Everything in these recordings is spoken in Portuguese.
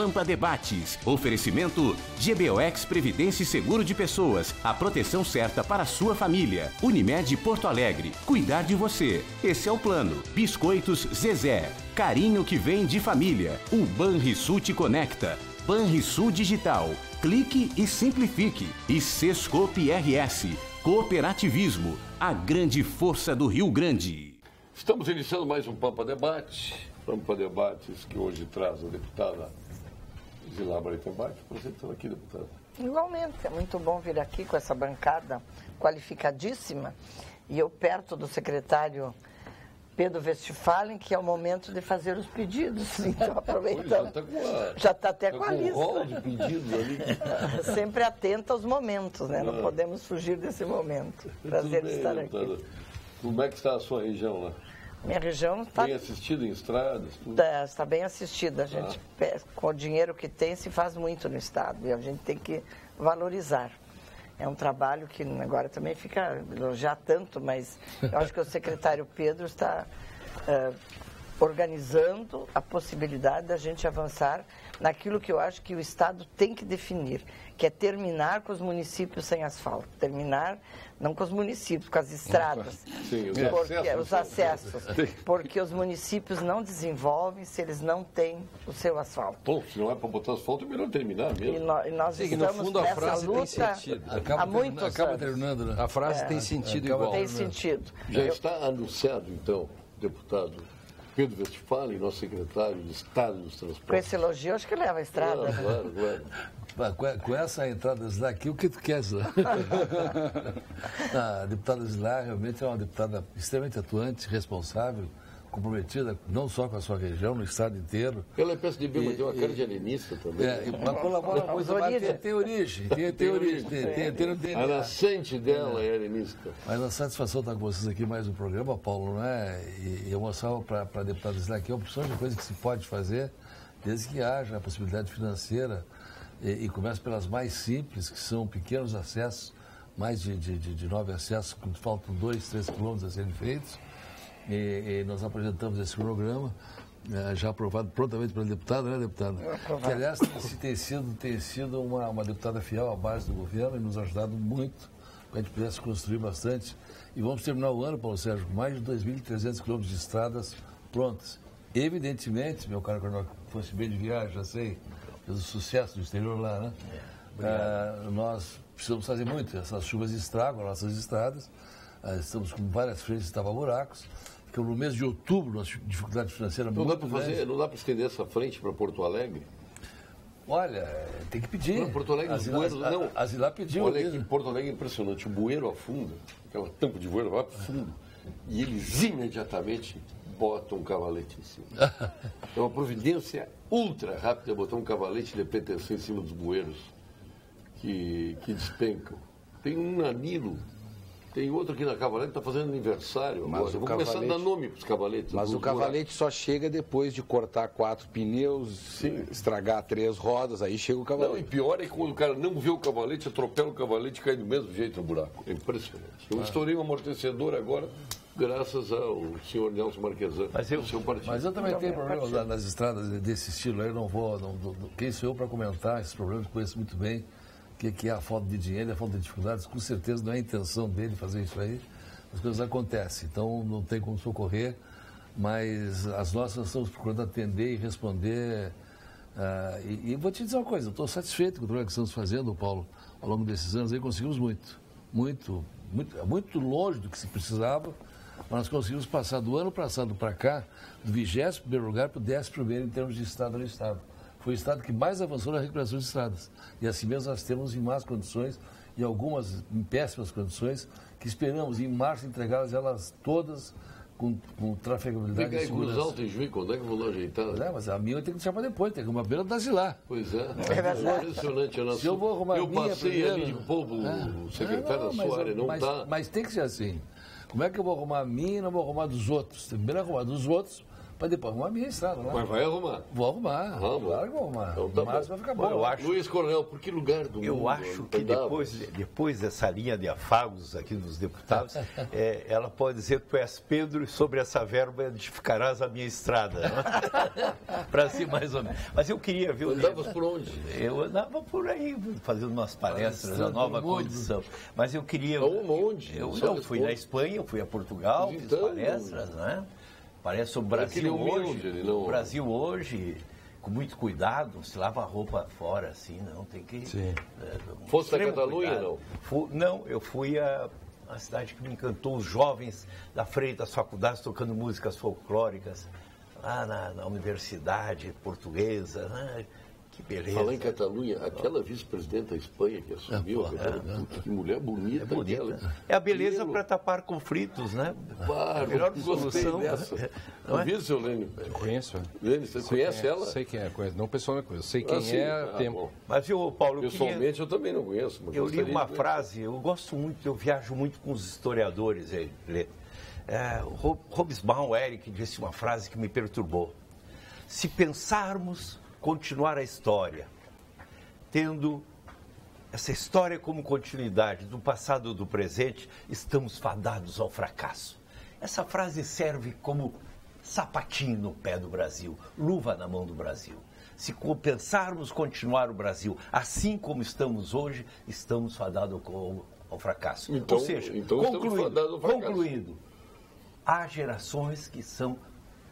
Pampa Debates. Oferecimento GBOX Previdência e Seguro de Pessoas. A proteção certa para a sua família. Unimed Porto Alegre. Cuidar de você. Esse é o plano. Biscoitos Zezé. Carinho que vem de família. O Banrisul te conecta. Banrisul Digital. Clique e simplifique. E Sescope RS. Cooperativismo. A grande força do Rio Grande. Estamos iniciando mais um Pampa Debate. Pampa Debates que hoje traz a deputada Zilá Breitenbach. Prazer estar aqui, deputada. Igualmente, é muito bom vir aqui com essa bancada qualificadíssima. E eu perto do secretário Pedro Westphalen, que é o momento de fazer os pedidos. Então, aproveitando. Já está até com a lista. Um rol de pedidos ali. Sempre atenta aos momentos, né? Não podemos fugir desse momento. Prazer de estar aqui. Deputada. Como é que está a sua região lá? Minha região está... Bem assistida em estradas? Tudo? Está bem assistida. A gente, com o dinheiro que tem, se faz muito no Estado. E a gente tem que valorizar. É um trabalho que agora também fica elogiar tanto, mas eu acho que o secretário Pedro está organizando a possibilidade da gente avançar naquilo que eu acho que o Estado tem que definir, que é terminar com os municípios sem asfalto. Terminar, não com os municípios, com as estradas. Sim, os acessos. Porque os municípios não desenvolvem se eles não têm o seu asfalto. Bom, se não é para botar asfalto, é melhor terminar mesmo. E nós estamos no fundo, nessa a frase luta tem sentido. há muitos acaba anos. terminando, né? A frase tem sentido igual. Tem sentido. Já está anunciado, então, deputado Pedro Westphalen, nosso secretário de Estado dos Transportes. Com esse elogio, acho que leva a estrada. Claro. Com essa entrada Zilá aqui, o que tu quer, Zilá? A deputada Zilá realmente é uma deputada extremamente atuante, responsável, comprometida não só com a sua região, no estado inteiro. Ela é PSDB, mas tem uma cara de alienista também. Mas colabora muito, mas tem origem. A nascente dela é alienista. Mas a satisfação estar com vocês aqui mais um programa, Paulo, não é? E eu mostrava para a deputada Zilá aqui a opção de coisa que se pode fazer, desde que haja a possibilidade financeira. E começa pelas mais simples, que são pequenos acessos, mais de 9 acessos, que faltam 2, 3 quilômetros a serem feitos. E nós apresentamos esse programa, já aprovado prontamente pela deputada, né, deputada? Que, aliás, tem sido uma deputada fiel à base do governo e nos ajudado muito para que a gente pudesse construir bastante. E vamos terminar o ano, Paulo Sérgio, com mais de 2.300 quilômetros de estradas prontas. Evidentemente, meu caro coronel, que fosse bem de viagem, já sei, fez o sucesso do exterior lá, né? Nós precisamos fazer muito. Essas chuvas estragam as nossas estradas. Estamos com várias frentes de tapa-buracos. Porque no mês de outubro, nós tivemos dificuldade financeira muito grande. Não dá para estender essa frente para Porto Alegre? Olha, tem que pedir. Não, Porto Alegre, a Zilá pediu. Olha que em Porto Alegre é impressionante. O bueiro afunda, aquela tampa de bueiro vai para o fundo. E eles imediatamente botam um cavalete em cima. É uma providência ultra rápida botar um cavalete de pretensão em cima dos bueiros que despencam. Tem um na Nilo, tem outro aqui na Cavalete que está fazendo aniversário. Mas agora. Vou começar a dar nome para os cavaletes. Mas o cavalete só chega depois de cortar 4 pneus, estragar 3 rodas, aí chega o cavalete. Não, e pior é que quando o cara não vê o cavalete, atropela o cavalete e cai do mesmo jeito no buraco. É impressionante. Eu estourei um amortecedor agora, graças ao senhor Nelson Marquesan, do seu partido. Mas eu também tenho problemas nas estradas desse estilo. Aí eu não vou... Quem sou eu para comentar esses problemas? Conheço muito bem o que é a falta de dinheiro, a falta de dificuldades. Com certeza não é a intenção dele fazer isso aí. As coisas acontecem, então não tem como socorrer. Mas as nossas estamos procurando atender e responder. E vou te dizer uma coisa, eu estou satisfeito com o trabalho que estamos fazendo, Paulo, ao longo desses anos. Aí conseguimos muito longe do que se precisava. Mas nós conseguimos passar do ano passado para cá, do 20º lugar para o 11º em termos de estrada no Estado. Foi o Estado que mais avançou na recuperação de estradas. E assim mesmo nós temos em más condições, e algumas em péssimas condições, que esperamos em março entregá-las elas todas com trafegabilidade e segurança. Alto em Juiz, quando é que eu vou lá ajeitar? Mas a minha eu tenho que deixar para depois, tem que uma beira da Zilá. Pois é. É impressionante. Se eu vou arrumar eu minha passei primeiro, ali de povo, o secretário da sua área não está... Mas tem que ser assim. Como é que eu vou arrumar a minha e não vou arrumar dos outros? Tem que primeiro arrumar dos outros para depois arrumar a minha estrada lá. Mas vai arrumar. Vou arrumar. Vamos. Claro que vou arrumar. Então tá Mas bom. vai ficar bom. Eu acho, Luiz Coronel, por que lugar do mundo? eu acho que depois dessa linha de afagos aqui dos deputados, ela pode dizer que tu és Pedro e sobre essa verba edificarás a minha estrada. Para si, mais ou menos. Mas eu queria ver o Andavas por onde? Eu andava por aí, fazendo umas palestras da nova condição. Mas eu queria... Onde? Eu fui na Espanha, eu fui a Portugal, fiz palestras, né? Palestra sobre o Brasil hoje. O Brasil hoje, com muito cuidado, se lava a roupa fora, assim, não, tem que... Fosse da Catalunha, não? Não, eu fui a cidade que me encantou, os jovens da frente das faculdades tocando músicas folclóricas, lá na Universidade Portuguesa, né? Que beleza. Falar em Catalunha, aquela vice-presidenta da Espanha que assumiu, que mulher bonita. É bonita. É a beleza para tapar conflitos, né? A melhor solução. Não viu, seu Lênio? Eu conheço. Lênio, você conhece ela? Sei quem é, conheço. Não pessoalmente conheço. Sei quem é. Tempo. Mas, Paulo, pessoalmente eu também não conheço. Mas eu li uma frase, eu gosto muito, eu viajo muito com os historiadores. Hobsbawm, Eric, disse uma frase que me perturbou. Se pensarmos continuar a história, tendo essa história como continuidade do passado e do presente, estamos fadados ao fracasso. Essa frase serve como sapatinho no pé do Brasil, luva na mão do Brasil. Se pensarmos continuar o Brasil assim como estamos hoje, estamos fadados ao fracasso. Então, ou seja, concluindo, há gerações que são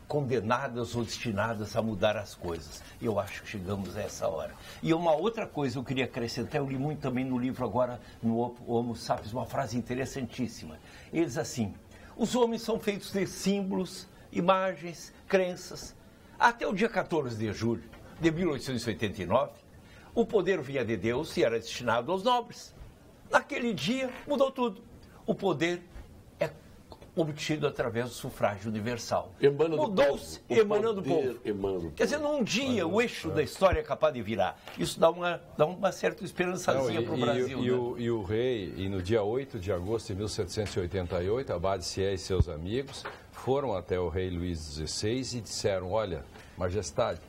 condenadas ou destinadas a mudar as coisas. Eu acho que chegamos a essa hora. E uma outra coisa eu queria acrescentar, eu li muito também no livro agora, no Homo Sapiens, uma frase interessantíssima. Eles assim, os homens são feitos de símbolos, imagens, crenças. Até o dia 14 de julho de 1889, o poder vinha de Deus e era destinado aos nobres. Naquele dia mudou tudo. O poder é obtido através do sufrágio universal. Mudou-se, emanando do povo. Quer dizer, num dia o eixo da história é capaz de virar. Isso dá uma certa esperançazinha para o Brasil. E o rei, e no dia 8 de agosto de 1788, Abade Sieyes e seus amigos foram até o rei Luís XVI e disseram, olha, majestade,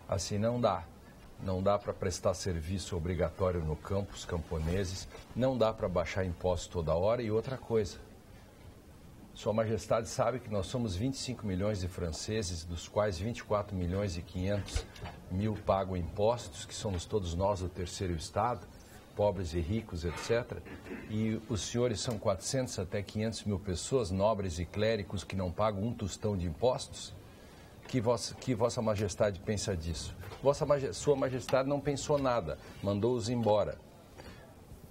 assim não dá. Não dá para prestar serviço obrigatório no campo, os camponeses, não dá para baixar impostos toda hora e outra coisa. Sua Majestade sabe que nós somos 25 milhões de franceses, dos quais 24 milhões e 500 mil pagam impostos, que somos todos nós do terceiro estado, pobres e ricos, etc. E os senhores são 400 até 500 mil pessoas, nobres e clérigos, que não pagam um tostão de impostos. Que Vossa Majestade pensa disso? Sua Majestade não pensou nada, mandou-os embora.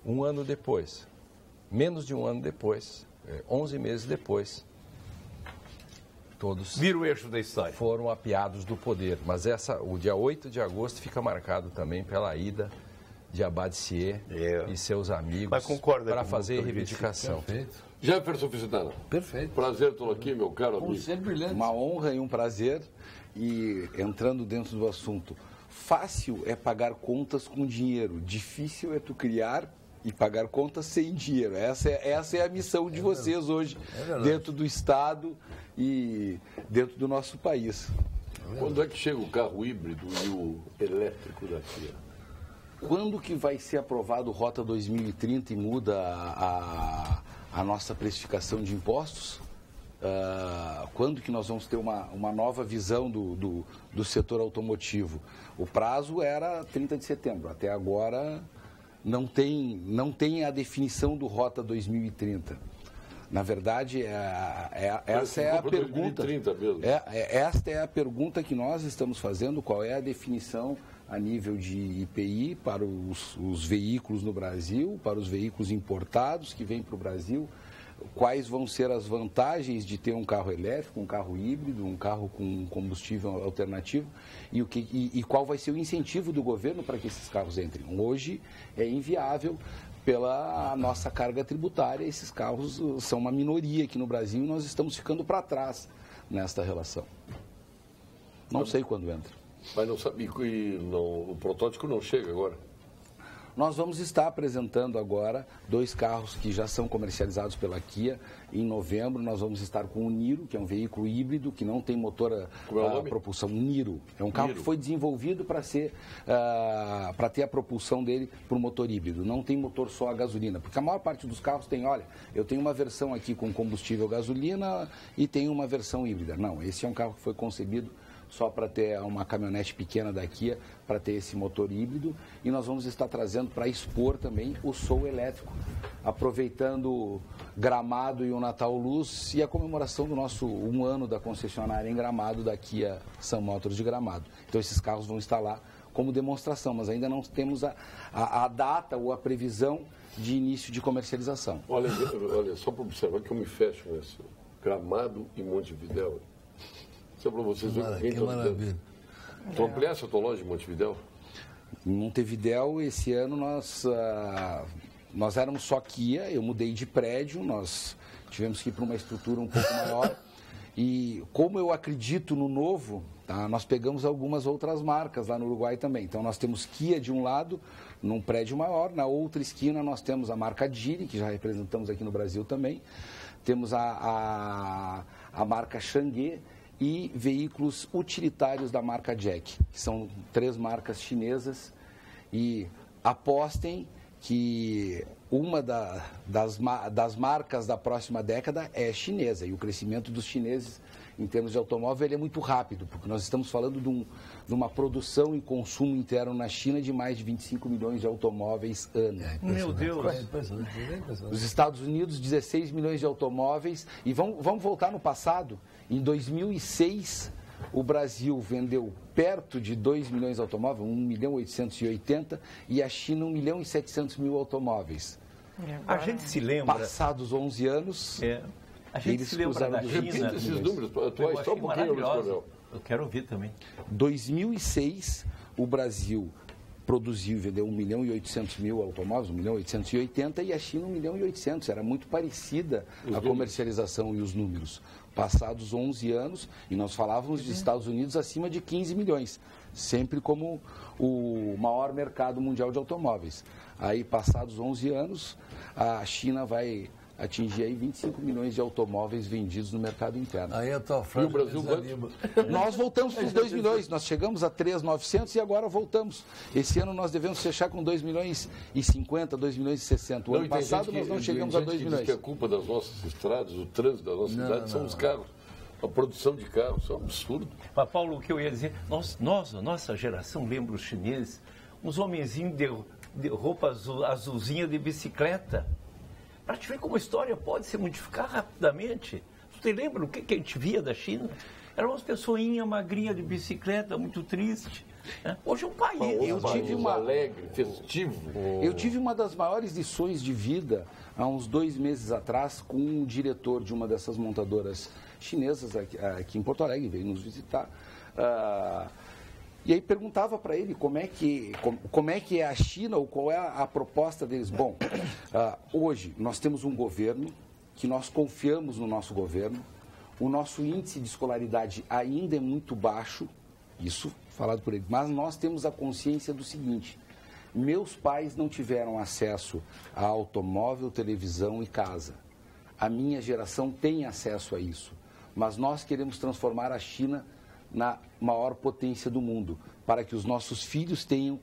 Um ano depois, menos de um ano depois, 11 meses depois, todos vira o eixo da história. Foram apiados do poder. Mas o dia 8 de agosto fica marcado também pela ida de Abade Sieyes e seus amigos para fazer reivindicação. Perfeito. Jefferson Visitano. Perfeito. Prazer tê-lo aqui, meu caro amigo. Uma honra e um prazer. E entrando dentro do assunto, fácil é pagar contas com dinheiro, difícil é tu criar e pagar contas sem dinheiro. Essa é a missão de vocês hoje, dentro do Estado e dentro do nosso país. Quando é que chega o carro híbrido e o elétrico daqui? Quando que vai ser aprovado o Rota 2030 e muda a nossa precificação de impostos? Quando que nós vamos ter uma nova visão do setor automotivo? O prazo era 30 de setembro. Até agora não tem a definição do Rota 2030. Na verdade, essa é a pergunta. 2030 mesmo. Esta é a pergunta que nós estamos fazendo. Qual é a definição a nível de IPI para os veículos no Brasil, para os veículos importados que vêm para o Brasil? Quais vão ser as vantagens de ter um carro elétrico, um carro híbrido, um carro com combustível alternativo e qual vai ser o incentivo do governo para que esses carros entrem? Hoje é inviável pela nossa carga tributária, esses carros são uma minoria aqui no Brasil e nós estamos ficando para trás nesta relação. Não sei quando entra. Mas não sabe, o protótipo não chega agora? Nós vamos estar apresentando agora 2 carros que já são comercializados pela Kia. Em novembro nós vamos estar com o Niro, que é um veículo híbrido que não tem motor a propulsão. Niro é um carro que foi desenvolvido para ter a propulsão dele por motor híbrido. Não tem motor só a gasolina, porque a maior parte dos carros tem, olha, eu tenho uma versão aqui com combustível gasolina e tenho uma versão híbrida. Não, esse é um carro que foi concebido só para ter uma caminhonete pequena da Kia, para ter esse motor híbrido. E nós vamos estar trazendo para expor também o Soul elétrico, aproveitando Gramado e o Natal Luz e a comemoração do nosso 1 ano da concessionária em Gramado, da Kia Sun Motors de Gramado. Então esses carros vão estar lá como demonstração, mas ainda não temos a data ou a previsão de início de comercialização. Olha só para observar que eu me fecho nesse Gramado e Montevidéu. Só para vocês verem. Que maravilha. Tu ampliasse a tua loja em Montevidéu? Em Montevidéu, esse ano nós éramos só Kia, eu mudei de prédio, nós tivemos que ir para uma estrutura um pouco maior. E como eu acredito no novo, tá, nós pegamos algumas outras marcas lá no Uruguai também. Então nós temos Kia de um lado, num prédio maior, na outra esquina nós temos a marca Geely, que já representamos aqui no Brasil também. Temos a marca Changue e veículos utilitários da marca Jack, que são 3 marcas chinesas. E apostem que uma das marcas da próxima década é chinesa, e o crescimento dos chineses em termos de automóvel ele é muito rápido, porque nós estamos falando de uma produção e consumo interno na China de mais de 25 milhões de automóveis ano. Meu Deus! Os Estados Unidos, 16 milhões de automóveis. E vamos voltar no passado. Em 2006, o Brasil vendeu perto de 2 milhões de automóveis, 1.880.000, e a China 1.700.000 automóveis. A gente se lembra... Passados 11 anos... A gente se lembra da China... Repita esses números atuais, só um pouquinho, Luiz Coronel. Eu quero ouvir também. 2006, o Brasil produziu e vendeu 1.800.000 automóveis, 1.880.000, e a China 1.800.000. Era muito parecida a comercialização e os números. Passados 11 anos, e nós falávamos de Estados Unidos acima de 15 milhões, sempre como o maior mercado mundial de automóveis. Aí, passados 11 anos, a China vai atingir aí 25 milhões de automóveis vendidos no mercado interno. Aí a tua frase e o Brasil Nós voltamos para os 2 milhões, nós chegamos a 3.900 e agora voltamos. Esse ano nós devemos fechar com 2 milhões e 50, 2 milhões e 60. O ano passado nós não chegamos a 2 milhões. Que a culpa das nossas estradas, o trânsito da nossa cidade são os carros. A produção de carros, isso é um absurdo. Mas, Paulo, o que eu ia dizer, a nossa geração lembra os chineses, uns homenzinhos de roupa azulzinha de bicicleta. Para te ver como a história pode se modificar rapidamente. Você lembra o que a gente via da China? Eram umas pessoinhas magrinhas de bicicleta, muito triste. Né? Hoje é um país. Eu tive uma alegre, festivo. Eu tive uma das maiores lições de vida há uns 2 meses atrás com um diretor de uma dessas montadoras chinesas aqui em Porto Alegre, veio nos visitar. E aí perguntava para ele como é que é a China ou qual é a proposta deles. Bom, hoje nós temos um governo que nós confiamos no nosso governo, o nosso índice de escolaridade ainda é muito baixo, isso falado por ele, mas nós temos a consciência do seguinte: meus pais não tiveram acesso a automóvel, televisão e casa. A minha geração tem acesso a isso, mas nós queremos transformar a China na maior potência do mundo, para que os nossos filhos tenham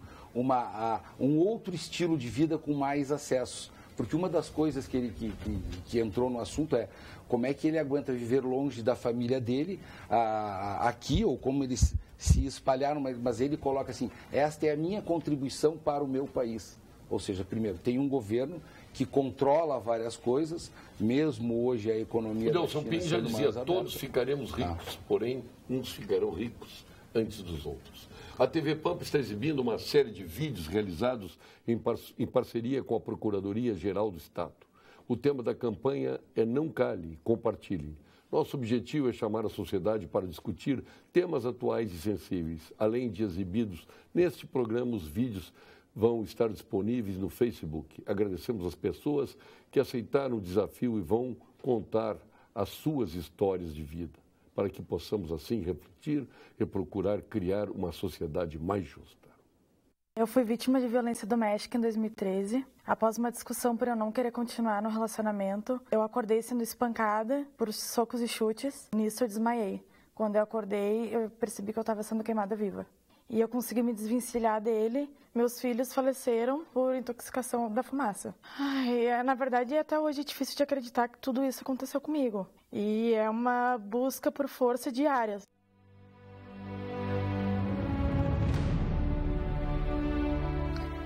um outro estilo de vida com mais acessos. Porque uma das coisas que entrou no assunto é como é que ele aguenta viver longe da família dele aqui, ou como eles se espalharam, mas ele coloca assim: esta é a minha contribuição para o meu país. Ou seja, primeiro, tem um governo que controla várias coisas, mesmo hoje a economia da China Ping já dizia, todos ficaremos ricos, porém uns ficarão ricos antes dos outros. A TV Pampa está exibindo uma série de vídeos realizados em parceria com a Procuradoria-Geral do Estado. O tema da campanha é Não Cale, Compartilhe. Nosso objetivo é chamar a sociedade para discutir temas atuais e sensíveis. Além de exibidos neste programa, os vídeos vão estar disponíveis no Facebook. Agradecemos as pessoas que aceitaram o desafio e vão contar as suas histórias de vida, para que possamos assim refletir e procurar criar uma sociedade mais justa. Eu fui vítima de violência doméstica em 2013. Após uma discussão por eu não querer continuar no relacionamento, eu acordei sendo espancada por socos e chutes. Nisso eu desmaiei. Quando eu acordei, eu percebi que eu estava sendo queimada viva. E eu consegui me desvencilhar dele. Meus filhos faleceram por intoxicação da fumaça. Na verdade, até hoje é difícil de acreditar que tudo isso aconteceu comigo. E é uma busca por força diária.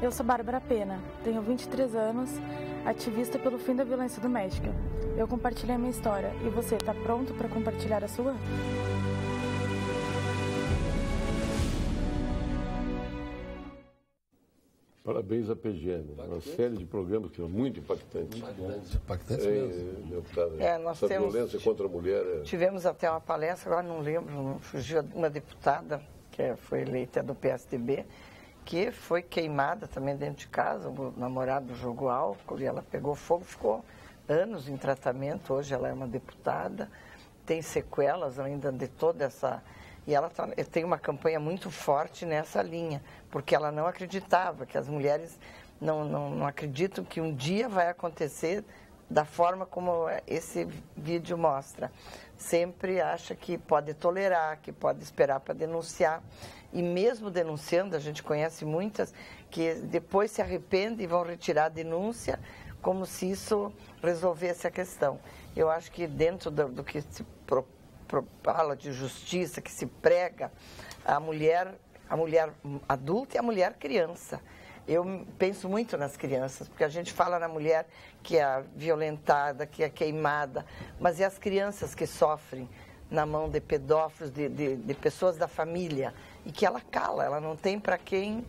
Eu sou Bárbara Pena, tenho 23 anos, ativista pelo fim da violência doméstica. Eu compartilhei a minha história e você está pronto para compartilhar a sua? Parabéns à PGN, uma série de programas que são muito impactantes. Impactantes mesmo. Deputada, nós essa temos, violência contra a mulher... Tivemos até uma palestra, agora não lembro, fugiu uma deputada, que foi eleita do PSDB, que foi queimada também dentro de casa, o namorado jogou álcool e ela pegou fogo, ficou anos em tratamento, hoje ela é uma deputada, tem sequelas ainda de toda essa... E ela tem uma campanha muito forte nessa linha, porque ela não acreditava, que as mulheres não acreditam que um dia vai acontecer da forma como esse vídeo mostra. Sempre acha que pode tolerar, que pode esperar para denunciar. E mesmo denunciando, a gente conhece muitas que depois se arrependem e vão retirar a denúncia como se isso resolvesse a questão. Eu acho que dentro do que se fala de justiça, que se prega, a mulher adulta e a mulher criança. Eu penso muito nas crianças, porque a gente fala na mulher que é violentada, que é queimada, mas é as crianças que sofrem na mão de pedófilos, de pessoas da família, e que ela cala, ela não tem para quem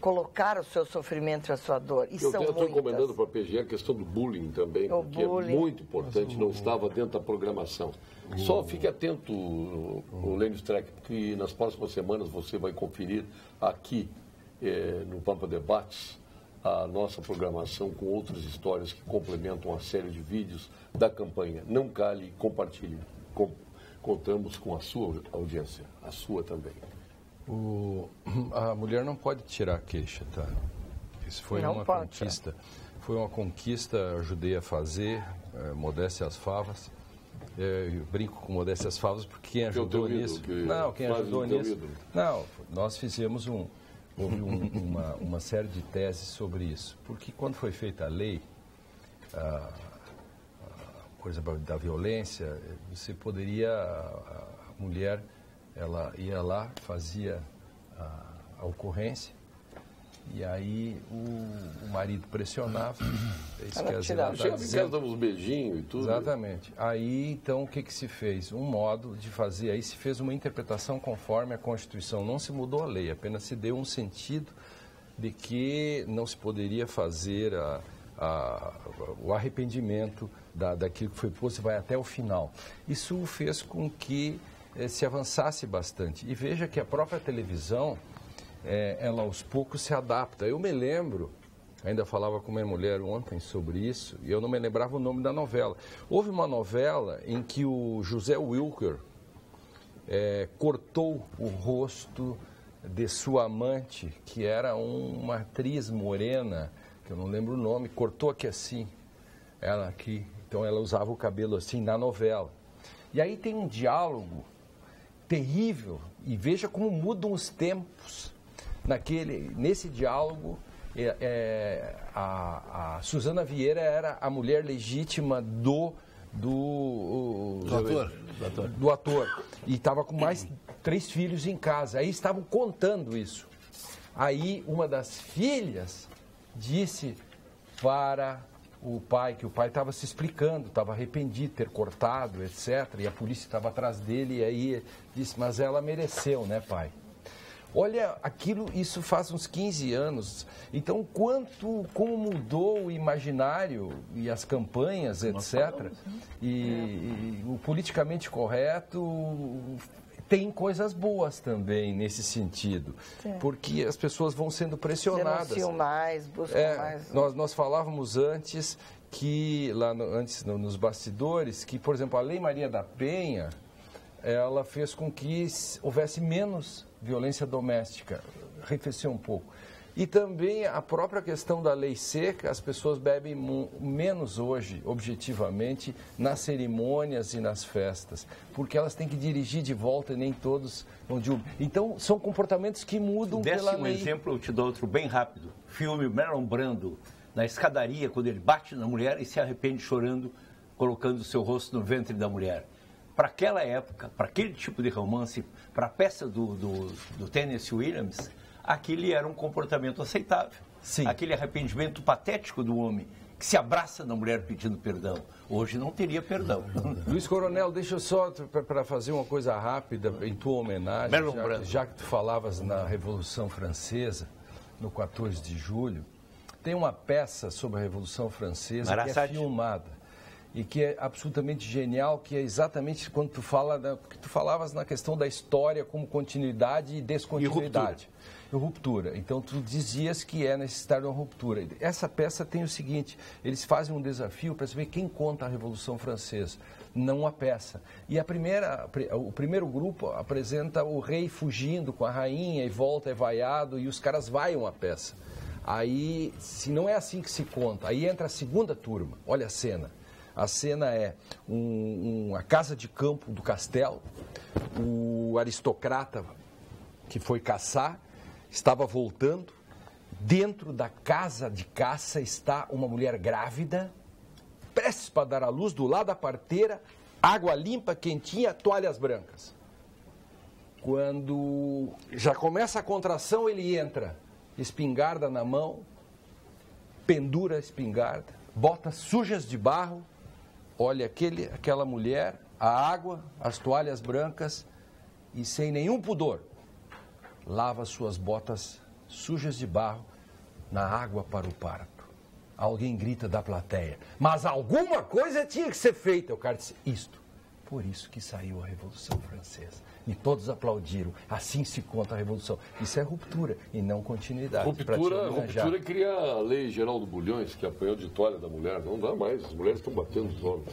colocar o seu sofrimento e a sua dor. E eu estou encomendando para a PGE a questão do bullying também, porque é muito importante, não estava dentro da programação. Só fique atento, o Lênin Streck, porque nas próximas semanas você vai conferir aqui no Pampa Debates a nossa programação com outras histórias que complementam a série de vídeos da campanha. Não cale, compartilhe. Contamos com a sua audiência, a sua também. A mulher não pode tirar a queixa, tá? Isso foi uma conquista. Foi uma conquista, ajudei a fazer, modéstia às favas. Eu brinco com modéstia às favas porque quem ajudou nisso... quem ajudou nisso... Não, nós fizemos houve uma série de teses sobre isso. Porque quando foi feita a lei, a coisa da violência, você poderia... A mulher, ela ia lá, fazia a ocorrência, e aí o marido pressionava, dava uns beijinhos e tudo. Exatamente. Aí, então, o que se fez? Um modo de fazer, aí se fez uma interpretação conforme a Constituição. Não se mudou a lei, apenas se deu um sentido de que não se poderia fazer o arrependimento daquilo que foi posto, vai até o final. Isso fez com que se avançasse bastante. E veja que a própria televisão, ela aos poucos se adapta. Eu me lembro, ainda falava com minha mulher ontem sobre isso, e eu não me lembrava o nome da novela. Houve uma novela em que o José Wilker cortou o rosto de sua amante, que era uma atriz morena, que eu não lembro o nome, cortou aqui assim, ela aqui. Então ela usava o cabelo assim na novela. E aí tem um diálogo terrível, e veja como mudam os tempos. Nesse diálogo, a Suzana Vieira era a mulher legítima do ator. E estava com mais 3 filhos em casa. Aí estavam contando isso. Aí uma das filhas disse para o pai, que o pai estava se explicando, estava arrependido de ter cortado, etc. E a polícia estava atrás dele, e aí disse, mas ela mereceu, né, pai? Olha, isso faz uns 15 anos. Então, como mudou o imaginário e as campanhas, etc. E o politicamente correto tem coisas boas também nesse sentido. Sim. Porque as pessoas vão sendo pressionadas. Denunciam mais, buscam mais. Nós falávamos antes nos bastidores, que, por exemplo, a Lei Maria da Penha, ela fez com que houvesse menos violência doméstica, arrefeceu um pouco. E também a própria questão da lei seca, as pessoas bebem menos hoje, objetivamente, nas cerimônias e nas festas, porque elas têm que dirigir de volta e nem todos vão de Uber. Então, são comportamentos que mudam pela lei. Exemplo, eu te dou outro bem rápido. Filme Marlon Brando, na escadaria, quando ele bate na mulher e se arrepende chorando, colocando o seu rosto no ventre da mulher. Para aquela época, para aquele tipo de romance, para a peça do Tennessee Williams, aquele era um comportamento aceitável. Sim. Aquele arrependimento patético do homem que se abraça na mulher pedindo perdão. Hoje não teria perdão. Luiz Coronel, deixa eu só, para fazer uma coisa rápida, em tua homenagem, já que tu falavas na Revolução Francesa, no 14 de julho, tem uma peça sobre a Revolução Francesa que é filmada. E que é absolutamente genial, que é exatamente quando tu falavas na questão da história como continuidade e descontinuidade. E ruptura. Então, tu dizias que é necessário uma ruptura. Essa peça tem o seguinte, eles fazem um desafio para saber quem conta a Revolução Francesa, não a peça. E o primeiro grupo apresenta o rei fugindo com a rainha e volta, é vaiado, e os caras vaiam a peça. Aí, se não é assim que se conta, aí entra a segunda turma, olha a cena. A cena é a casa de campo do castelo, o aristocrata que foi caçar, estava voltando, dentro da casa de caça está uma mulher grávida, prestes para dar à luz, do lado da parteira, água limpa, quentinha, toalhas brancas. Quando já começa a contração, ele entra, espingarda na mão, pendura a espingarda, botas sujas de barro, olha aquela mulher, a água, as toalhas brancas e sem nenhum pudor, lava suas botas sujas de barro na água para o parto. Alguém grita da plateia, mas alguma coisa tinha que ser feita. O cara disse, isto. Por isso que saiu a Revolução Francesa. E todos aplaudiram. Assim se conta a Revolução. Isso é ruptura e não continuidade. Ruptura cria a Lei Geral do Bulhões, que apanhou de toalha da mulher. Não dá mais, as mulheres estão batendo os homens.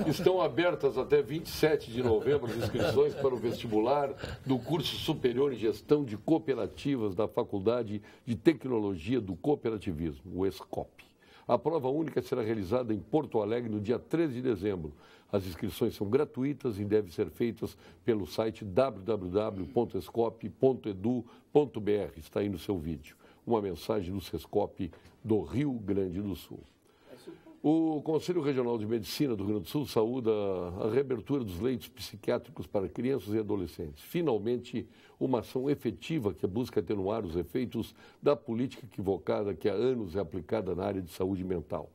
Estão abertas até 27 de novembro as inscrições para o vestibular do curso superior em gestão de cooperativas da Faculdade de Tecnologia do Cooperativismo, o ESCOP. A prova única será realizada em Porto Alegre no dia 13 de dezembro. As inscrições são gratuitas e devem ser feitas pelo site www.escop.edu.br. Está aí no seu vídeo. Uma mensagem do Sescop do Rio Grande do Sul. O Conselho Regional de Medicina do Rio Grande do Sul saúda a reabertura dos leitos psiquiátricos para crianças e adolescentes. Finalmente, uma ação efetiva que busca atenuar os efeitos da política equivocada que há anos é aplicada na área de saúde mental.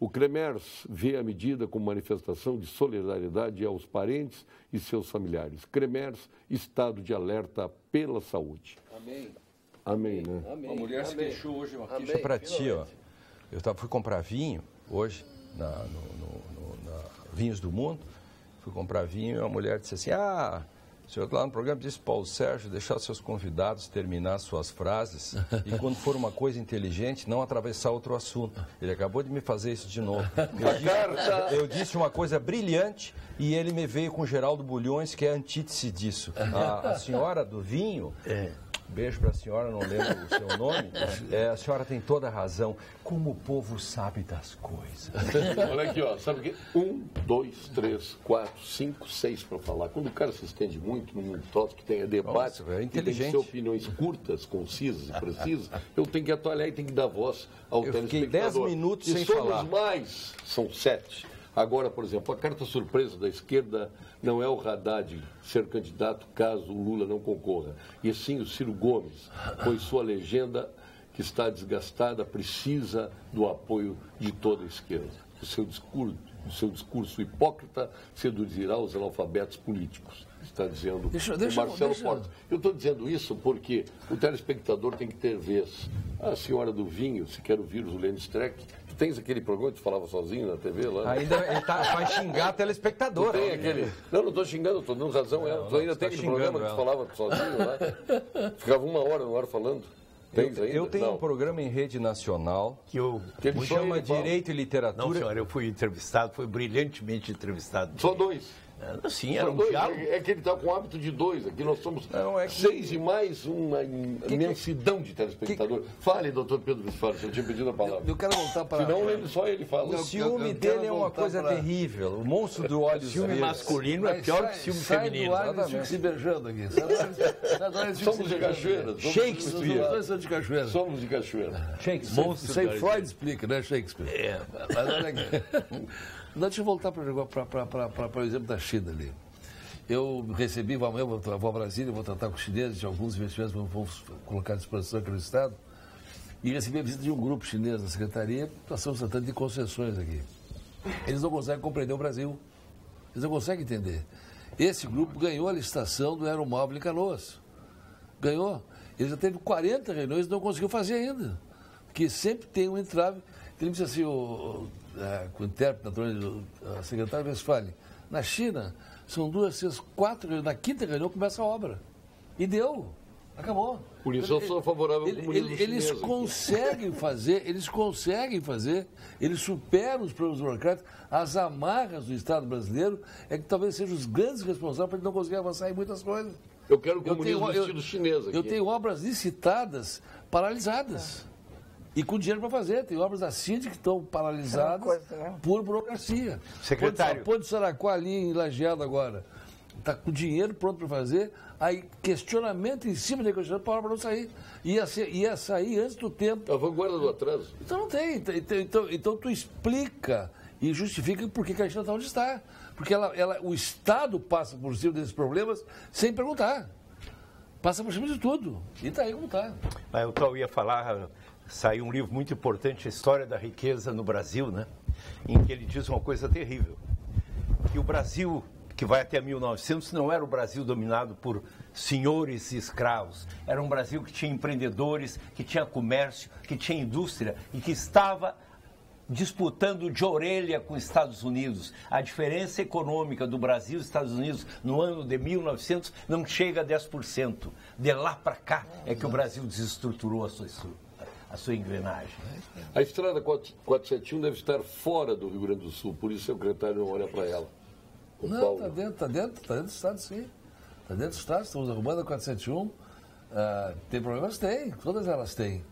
O CREMERS vê a medida como manifestação de solidariedade aos parentes e seus familiares. CREMERS, estado de alerta pela saúde. Amém. Amém, né? Amém. Uma mulher se queixou hoje, uma queixa para ti, ó. Eu fui comprar vinho hoje, na Vinhos do Mundo, fui comprar vinho e uma mulher disse assim, o senhor lá no programa disse, Paulo Sérgio, deixar seus convidados terminar suas frases e quando for uma coisa inteligente, não atravessar outro assunto. Ele acabou de me fazer isso de novo. Eu disse uma coisa brilhante e ele me veio com Geraldo Bulhões, que é a antítese disso. A senhora do vinho... Beijo para a senhora, não lembro o seu nome. A senhora tem toda a razão. Como o povo sabe das coisas. Olha aqui, ó, sabe o quê? 1, 2, 3, 4, 5, 6 para falar. Quando o cara se estende muito num troço que tenha debate, nossa, que tem que ser opiniões curtas, concisas e precisas, eu tenho que atualhar e tenho que dar voz ao telespectador. Eu fiquei 10 minutos sem falar. Somos mais, são 7. Agora, por exemplo, a carta surpresa da esquerda não é o Haddad ser candidato caso o Lula não concorra, e sim o Ciro Gomes, pois sua legenda, que está desgastada, precisa do apoio de toda a esquerda. O seu discurso hipócrita seduzirá os analfabetos políticos, está dizendo o Marcelo Portas. Eu estou dizendo isso porque o telespectador tem que ter vez. A senhora do vinho, se quer ouvir o Lênin Streck, tu tens aquele programa que tu falava sozinho na TV lá? Ainda ele vai xingar telespectador. Tem aquele... Não estou xingando, estou dando razão. Tu ainda tem aquele programa que tu falava sozinho lá? Ficava 1 hora no ar falando. Eu tenho um programa em rede nacional que chama Direito e Literatura. Não, senhor, eu fui entrevistado, fui brilhantemente entrevistado. Só 2. Sim, era um Dois, diálogo. é que ele está com o hábito de 2. Aqui nós somos Não, é que- 6 e mais uma imensidão de telespectadores. Fale, doutor Pedro Westphalen, eu tinha pedido a palavra. Eu quero voltar para... Senão só ele fala. O ciúme dele é uma voltar coisa pra- terrível. O monstro do olhos Ciúme verdes. masculino é pior que ciúme sai feminino. do ar, eles ficam se beijando aqui. Sai do ar, eles ficam Somos se de beijando. Cachoeira. Shakespeare. Os dois são de Cachoeira. Somos de Cachoeira. Isso aí Freud explica, né, Shakespeare? Mas olha aqui. Deixa eu voltar para o exemplo da China ali. Eu recebi, vou a Brasília, vou tratar com os chineses de alguns investimentos que vamos colocar à disposição aqui no Estado. E recebi a visita de um grupo chinês na Secretaria, nós estamos tratando de concessões aqui. Eles não conseguem compreender o Brasil. Eles não conseguem entender. Esse grupo ganhou a licitação do Aeromóvel em Canoas. Ganhou. Ele já teve 40 reuniões e não conseguiu fazer ainda. Porque sempre tem um entrave. Ele disse assim, com o intérprete, a secretária Westphalen, na China, são 2, 3, 4 reuniões, na quinta reunião começa a obra. E deu. Acabou. Por isso eu sou favorável ao comunismo Eles chinês. conseguem fazer, eles superam os problemas burocráticos, as amarras do Estado brasileiro, é que talvez sejam os grandes responsáveis por ele não conseguir avançar em muitas coisas. Eu quero o comunismo no estilo chinês aqui. Eu tenho obras licitadas, paralisadas. E com dinheiro para fazer. Tem obras da CID que estão paralisadas coisa, né? por burocracia. Secretário. A Ponte de Saraquá ali em Lajeado agora. Está com dinheiro pronto para fazer. Aí questionamento em cima de questionamento para a obra não sair. Ia sair antes do tempo. A vanguarda do atraso. Então não tem. Então tu explica e justifica por que a China está onde está. Porque o Estado passa por cima desses problemas sem perguntar. Passa por cima de tudo. E está aí como está. Eu ia falar, saiu um livro muito importante, A História da Riqueza no Brasil, né? Em que ele diz uma coisa terrível. Que o Brasil, que vai até 1900, não era o Brasil dominado por senhores e escravos. Era um Brasil que tinha empreendedores, que tinha comércio, que tinha indústria e que estava disputando de orelha com os Estados Unidos. A diferença econômica do Brasil e dos Estados Unidos no ano de 1900 não chega a 10%. De lá para cá é que o Brasil desestruturou a sua engrenagem. A estrada 471 deve estar fora do Rio Grande do Sul, por isso o secretário não olha para ela. O Não, Paulo. está dentro do Estado, sim. Está dentro do Estado, estamos arrumando a 471. Tem problemas? Tem, todas elas têm.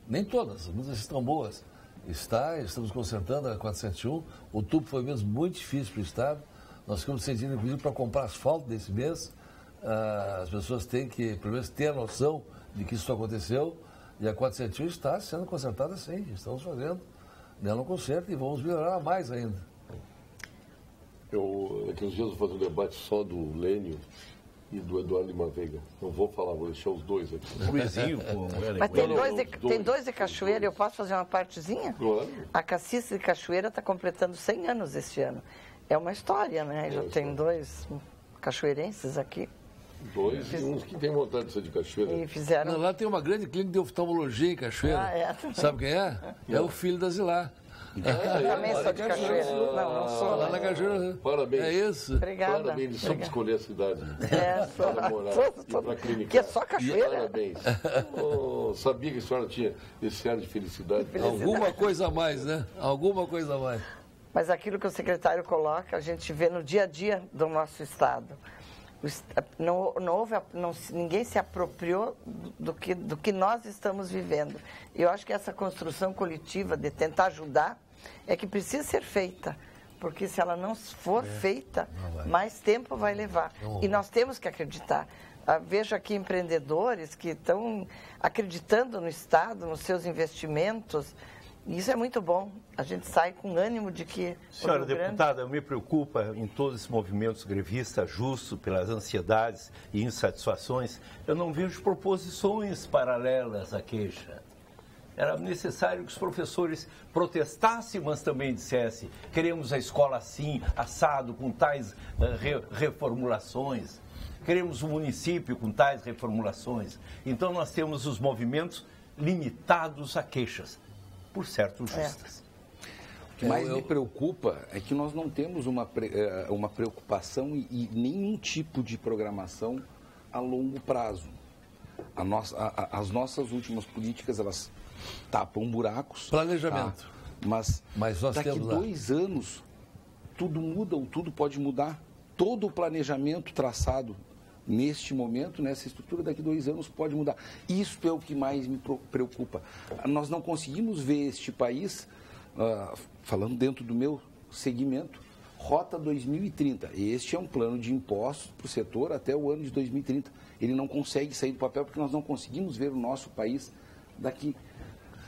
Nem todas, muitas estão boas. Estamos consertando a 471. Outubro foi mesmo muito difícil para o Estado. Nós ficamos sentindo, inclusive, para comprar asfalto desse mês. As pessoas têm que, pelo menos, ter a noção de que isso aconteceu. E a 471 está sendo consertada, sim. Estamos fazendo nela um conserto e vamos melhorar mais ainda. Daqui uns dias eu vou fazer um debate só do Lênio e do Eduardo Lima Veiga. Não vou falar, vou deixar os dois aqui. Luizinho, Mas tem Não, tem dois de Cachoeira, eu posso fazer uma partezinha? Claro. A Cacice de Cachoeira está completando 100 anos este ano. É uma história, né? Já tem 2 cachoeirenses aqui. 2 e uns que têm vontade de ser de Cachoeira. E fizeram... Lá tem uma grande clínica de oftalmologia em Cachoeira. Sabe quem é? É o filho da Zilá. Eu também sou de Cachoeira. Não sou. Lá na Cachoeira. Parabéns. É isso. Obrigada. Parabéns, eles soube escolher a cidade. Para morar. Que é só Cachoeira. Parabéns. Sabia que a senhora tinha esse ar de felicidade. Alguma coisa a mais, né? Alguma coisa a mais. Mas aquilo que o secretário coloca, a gente vê no dia a dia do nosso Estado. Ninguém se apropriou do que nós estamos vivendo. Eu acho que essa construção coletiva de tentar ajudar é que precisa ser feita. Porque se ela não for feita, mais tempo vai levar. E nós temos que acreditar. Vejo aqui empreendedores que estão acreditando no Estado, nos seus investimentos. E isso é muito bom. A gente sai com ânimo de que... Senhora deputada, me preocupa em todos esses movimentos grevistas justos pelas ansiedades e insatisfações, eu não vejo proposições paralelas à queixa. Era necessário que os professores protestassem, mas também dissessem: queremos a escola assim, assado, com tais reformulações. Queremos um município com tais reformulações. Então nós temos os movimentos limitados a queixas, por certo justas. O que mais me preocupa é que nós não temos uma preocupação e nenhum tipo de programação a longo prazo. As nossas últimas políticas, elas tapam buracos. Planejamento. Mas nós daqui temos lá. 2 anos, tudo muda ou tudo pode mudar. todo o planejamento traçado neste momento, nessa estrutura, daqui a 2 anos pode mudar. Isso é o que mais me preocupa. Nós não conseguimos ver este país, falando dentro do meu segmento, Rota 2030. Este é um plano de impostos para o setor até o ano de 2030. Ele não consegue sair do papel porque nós não conseguimos ver o nosso país daqui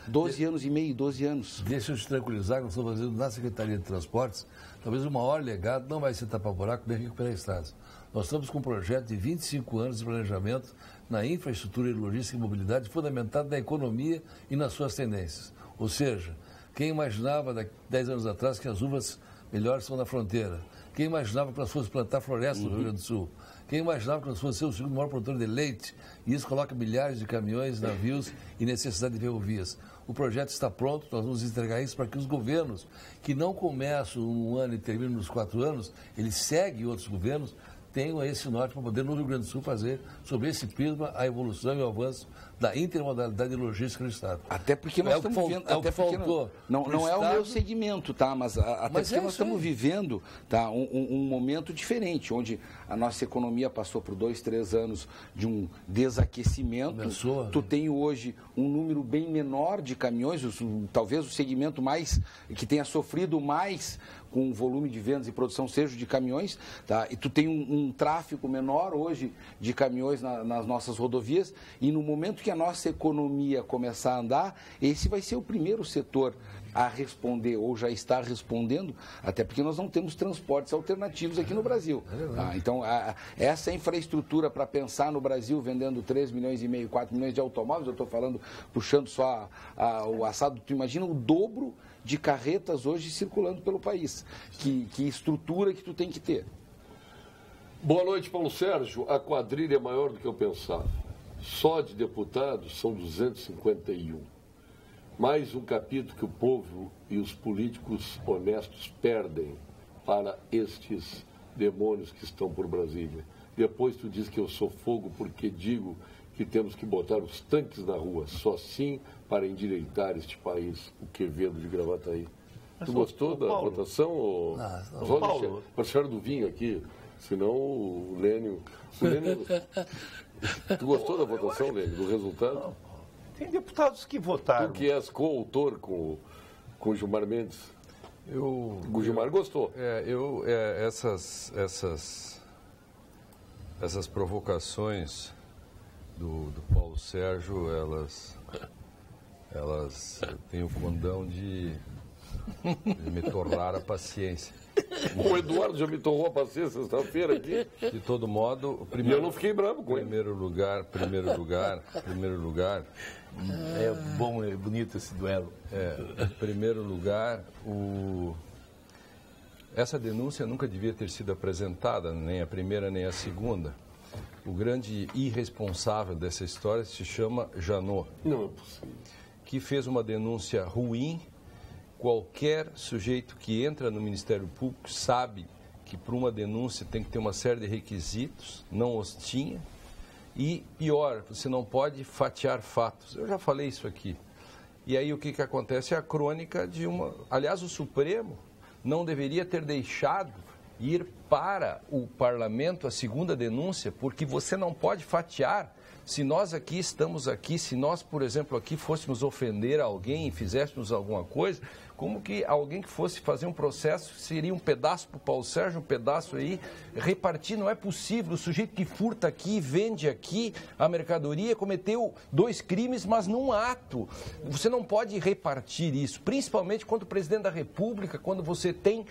12 anos e meio, 12 anos. Deixa eu te tranquilizar que nós estamos fazendo na Secretaria de Transportes, talvez o maior legado não vai ser tapar-buraco nem recuperar estradas. Nós estamos com um projeto de 25 anos de planejamento na infraestrutura e logística e mobilidade fundamentado na economia e nas suas tendências. Ou seja, quem imaginava 10 anos atrás que as uvas melhores são na fronteira? Quem imaginava que nós fôssemos plantar floresta no Rio Grande do Sul? Quem imaginava que nós fôssemos ser o segundo maior produtor de leite? E isso coloca milhares de caminhões, navios e necessidade de ferrovias. O projeto está pronto, nós vamos entregar isso para que os governos, que não começam um ano e terminam nos 4 anos, eles seguem outros governos, tenham esse norte para poder no Rio Grande do Sul fazer sobre esse prisma a evolução e o avanço da intermodalidade e logística no Estado. Até porque nós estamos vivendo... Não é o meu segmento, tá? Mas porque nós estamos vivendo, tá, um momento diferente, onde a nossa economia passou por 2, 3 anos de um desaquecimento. Tu tem hoje um número bem menor de caminhões, talvez o segmento mais que tenha sofrido mais com o volume de vendas e produção seja de caminhões, tá? E tu tem um tráfego menor hoje de caminhões nas nossas rodovias, e no momento que a nossa economia começar a andar, esse vai ser o primeiro setor a responder, ou já está respondendo, até porque nós não temos transportes alternativos aqui no Brasil. Tá? Então, essa infraestrutura para pensar no Brasil vendendo 3 milhões e meio, 4 milhões de automóveis, eu estou falando, puxando só o assado, tu imagina o dobro de carretas hoje circulando pelo país. Que estrutura que tu tem que ter. Boa noite, Paulo Sérgio. A quadrilha é maior do que eu pensava. Só de deputados são 251. Mais um capítulo que o povo e os políticos honestos perdem para estes demônios que estão por Brasília. Depois tu diz que eu sou fogo porque digo que temos que botar os tanques na rua, só assim para endireitar este país, o Quevedo de Gravataí. Tu gostou da votação? Ou... Paulo, para tirar do vinho aqui, senão o Lênio... Tu gostou da votação, Lênio, do resultado? Não, tem deputados que votaram. Tu que és coautor com o Gilmar Mendes. O Gilmar gostou. Essas provocações do Paulo Sérgio, elas têm o condão de me torrar a paciência. O Eduardo já me torrou a paciência sexta-feira aqui. De todo modo, e eu não fiquei bravo com ele. Primeiro lugar. É bom, é bonito esse duelo. Em primeiro lugar, essa denúncia nunca devia ter sido apresentada, nem a primeira nem a segunda. O grande irresponsável dessa história se chama Janot. Não é possível. Que fez uma denúncia ruim. Qualquer sujeito que entra no Ministério Público sabe que para uma denúncia tem que ter uma série de requisitos, não os tinha. E pior, você não pode fatiar fatos. Eu já falei isso aqui. E aí o que acontece? É a crônica de uma... Aliás, o Supremo não deveria ter deixado ir para o parlamento a segunda denúncia, porque você não pode fatiar. Se nós aqui estamos aqui, se nós, por exemplo, aqui fôssemos ofender alguém e fizéssemos alguma coisa, como que alguém que fosse fazer um processo seria um pedaço para o Paulo Sérgio, um pedaço aí, repartir, não é possível. O sujeito que furta aqui, vende aqui a mercadoria, cometeu 2 crimes, mas num ato. Você não pode repartir isso, principalmente quando o presidente da República, quando você tem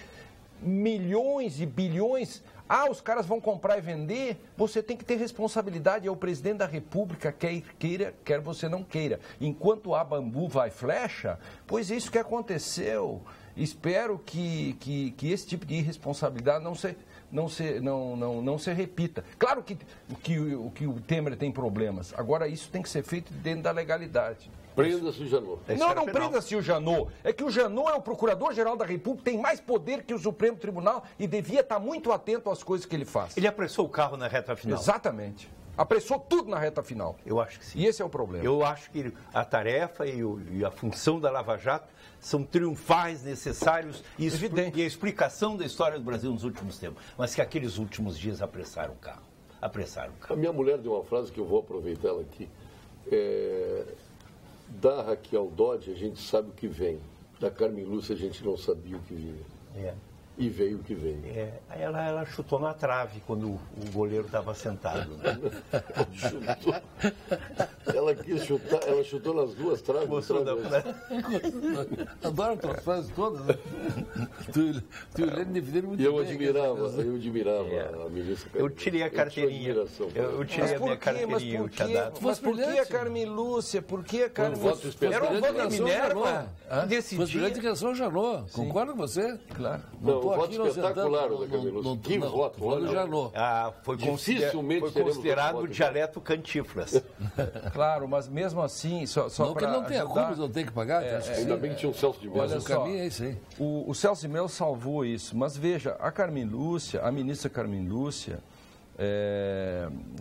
milhões e bilhões... os caras vão comprar e vender, você tem que ter responsabilidade, é o presidente da República, quer queira, quer você não queira. Enquanto há bambu, vai flecha, pois é isso que aconteceu. Espero que esse tipo de irresponsabilidade não se repita. Claro que o Temer tem problemas, agora isso tem que ser feito dentro da legalidade. Prenda-se o Janot. Não prenda-se o Janot. É que o Janot é o Procurador-Geral da República, tem mais poder que o Supremo Tribunal e devia estar muito atento às coisas que ele faz. Ele apressou o carro na reta final. Exatamente. Apressou tudo na reta final. Eu acho que sim. E esse é o problema. Eu acho que a tarefa e a função da Lava Jato são triunfais, necessários e a explicação da história do Brasil nos últimos tempos. Mas que aqueles últimos dias apressaram o carro. A minha mulher deu uma frase que eu vou aproveitar ela aqui. Da Raquel Dodge a gente sabe o que vem. Da Carmen Lúcia a gente não sabia o que vinha. E veio o que veio. Aí ela chutou na trave quando o goleiro estava sentado. Né? Ela quis chutar, ela chutou nas duas traves. Adoro tuas frases todas, né? E eu admirava a ministra. Eu tirei a carteirinha. Eu tirei a minha carteirinha. Mas por que a Carmen Lúcia? Por que a Carmen Lúcia? Era um voto da Minerva. Foi de criação Janot. Concordo com você? Claro. Não, o voto espetacular da Carmen Lúcia. Que voto, olha. Foi considerado o dialeto cantiflas. Claro, mas mesmo assim, só não que não tenha culpa, não tem que pagar. Ainda bem que tinha o Celso de Mello. Olha, o caminho é isso aí. O Celso de Mello salvou isso, mas veja, a ministra Carmen Lúcia,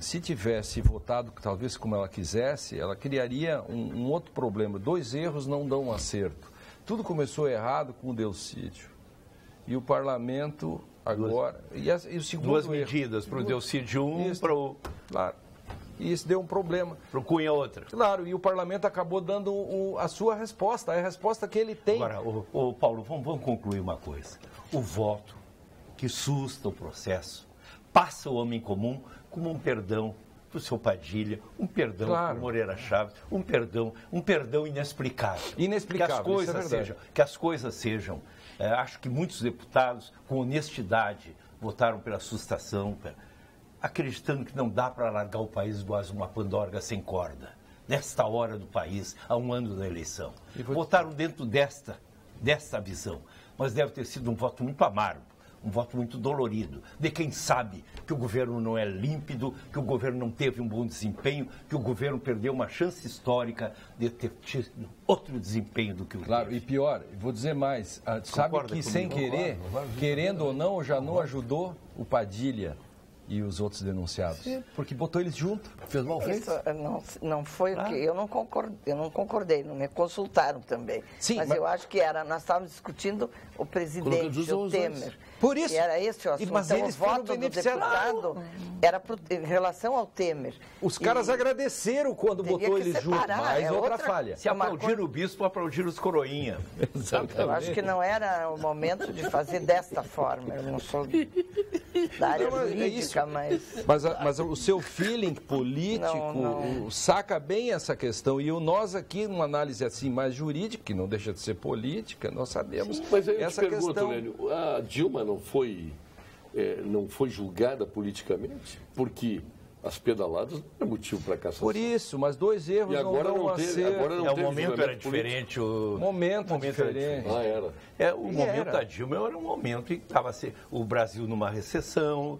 se tivesse votado talvez como ela quisesse, ela criaria um outro problema. 2 erros não dão um acerto. Tudo começou errado com o Delcídio. E o parlamento agora... E o segundo duas medidas, para o Delcídio para o... Claro. E isso deu um problema. Para o Cunha outra. Claro, e o parlamento acabou dando a sua resposta, a resposta que ele tem. Agora, Paulo, vamos concluir uma coisa. O voto que susta o processo passa o homem comum como um perdão para o seu Padilha, um perdão para o Moreira Chaves, um perdão inexplicável. Inexplicável, que as coisas sejam. Acho que muitos deputados, com honestidade, votaram pela sustação, acreditando que não dá para largar o país igual uma pandorga sem corda. Nesta hora do país, há um ano da eleição. Votaram dentro desta visão. Mas deve ter sido um voto muito amargo, um voto muito dolorido, de quem sabe que o governo não é límpido, que o governo não teve um bom desempenho, que o governo perdeu uma chance histórica de ter tido outro desempenho do que o Claro, e pior, vou dizer mais, sabe que comigo? Sem querer, querendo ou não, o Janot ajudou o Padilha e os outros denunciados, porque botou eles junto. Fez mal feito? Não foi o que eu não concordei, não me consultaram também. Sim, mas eu acho que nós estávamos discutindo o presidente, o Temer. Por isso. E era esse o assunto. Mas então, eles o voto do deputado era em relação ao Temer. Os caras agradeceram quando botou eles juntos, mas outra falha. Se aplaudir o bispo, aplaudir os coroinha. Exatamente. Eu acho que não era o momento de fazer desta forma. Eu não sou da área jurídica, mas o seu feeling político saca bem essa questão. E nós aqui, numa análise assim mais jurídica, que não deixa de ser política, nós sabemos. Sim, mas aí eu essa te pergunto, questão. Lélio, a Dilma não foi julgada politicamente? Porque as pedaladas não é motivo para cassação. Por isso, mas 2 erros agora não dão a ser. O momento era diferente. O momento diferente. Era. O momento da Dilma era um momento em que estava o Brasil numa recessão.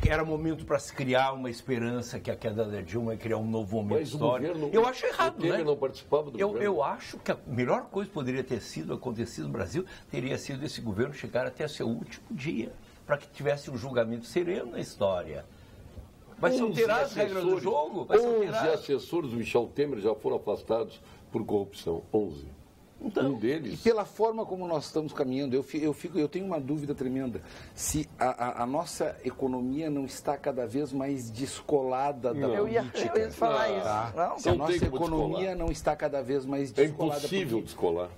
Era momento para se criar uma esperança que a queda da Dilma ia criar um novo momento histórico. Eu acho errado, né? Não participava do governo. Eu acho que a melhor coisa que poderia ter acontecido no Brasil teria sido esse governo chegar até seu último dia, para que tivesse um julgamento sereno na história. Vai se alterar as regras do jogo? 11 assessores do Michel Temer já foram afastados por corrupção. 11. Então, um deles. E pela forma como nós estamos caminhando, eu tenho uma dúvida tremenda. Se a nossa economia não está cada vez mais descolada da política. Eu ia falar isso. Não? Se a nossa economia não está cada vez mais descolada. É impossível descolar.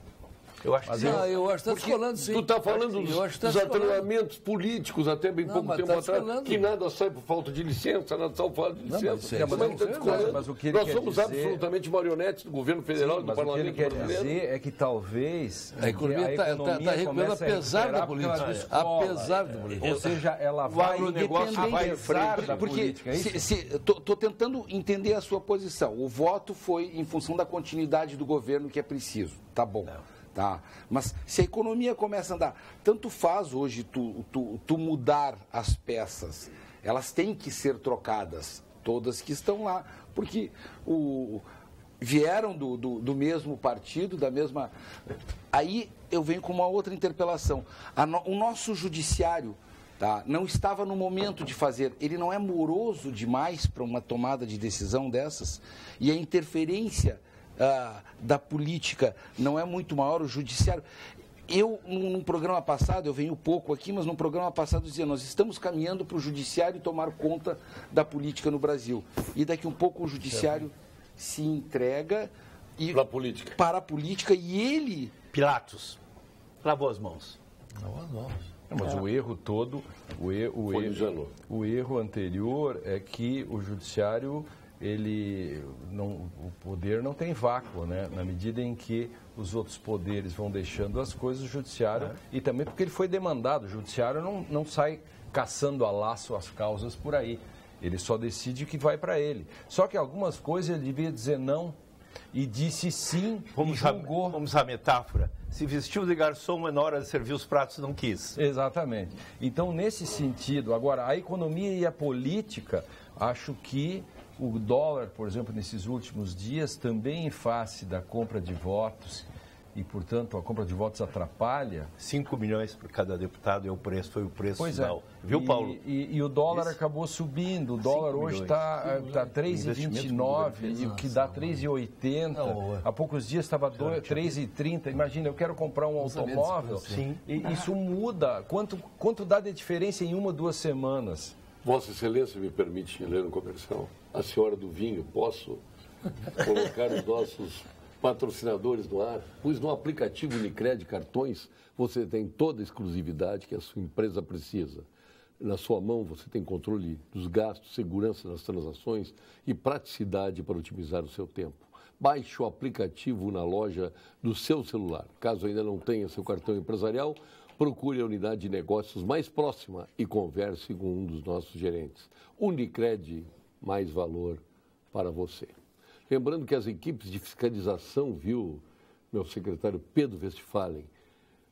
Eu acho que eu acho que está descolando, sim. Tu está falando dos atrelamentos políticos até bem pouco tempo atrás, que nada sai por falta de licença, nada sai por falta de licença. Nós somos absolutamente marionetes do governo federal e do parlamento brasileiro. O que ele quer dizer é que talvez a economia está recuperando apesar da política. Apesar da política. Ou seja, ela vai apesar da política. Estou tentando entender a sua posição. O voto foi em função da continuidade do governo que é preciso. Tá bom. Tá. Mas se a economia começa a andar, tanto faz hoje tu mudar as peças, elas têm que ser trocadas, todas que estão lá, porque vieram do mesmo partido, da mesma... Aí eu venho com uma outra interpelação. O nosso judiciário Tá? Não estava no momento de fazer. Ele não é moroso demais para uma tomada de decisão dessas? E a interferência da política não é muito maior, o judiciário... Eu, num programa passado, eu venho pouco aqui, mas num programa passado dizia, nós estamos caminhando para o judiciário tomar conta da política no Brasil. E daqui um pouco o judiciário se entrega para a política e ele... Pilatos, lavou as mãos. Lavou as mãos. Mas o erro todo, o erro anterior é que o judiciário, o poder não tem vácuo, né? Na medida em que os outros poderes vão deixando as coisas, o judiciário, e também porque ele foi demandado, o judiciário não sai caçando a laço as causas por aí, ele só decide que vai para ele. Só que algumas coisas ele devia dizer não, e disse sim, e julgou. Vamos à metáfora. Se vestiu de garçom, mas na hora de servir os pratos não quis. Exatamente. Então, nesse sentido, agora, a economia e a política, acho que o dólar, por exemplo, nesses últimos dias, também em face da compra de votos, e, portanto, a compra de votos atrapalha. 5 milhões por cada deputado foi o preço pois final. É. Viu, Paulo? E o dólar acabou subindo. O dólar hoje está 3,29, o que dá 3,80. Há poucos dias estava 3,30. Imagina, eu quero comprar um automóvel. Sim. E isso muda. Quanto dá de diferença em 1 ou 2 semanas? Vossa Excelência me permite ler um comercial? A senhora do vinho, posso colocar os nossos patrocinadores no ar? Pois no aplicativo Unicred Cartões você tem toda a exclusividade que a sua empresa precisa. Na sua mão você tem controle dos gastos, segurança das transações e praticidade para otimizar o seu tempo. Baixe o aplicativo na loja do seu celular. Caso ainda não tenha seu cartão empresarial, procure a unidade de negócios mais próxima e converse com um dos nossos gerentes. Unicred, mais valor para você. Lembrando que as equipes de fiscalização, viu, meu secretário Pedro Westphalen,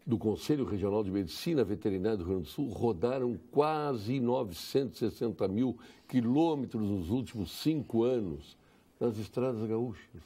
do Conselho Regional de Medicina Veterinária do Rio Grande do Sul, rodaram quase 960 mil quilômetros nos últimos 5 anos nas estradas gaúchas.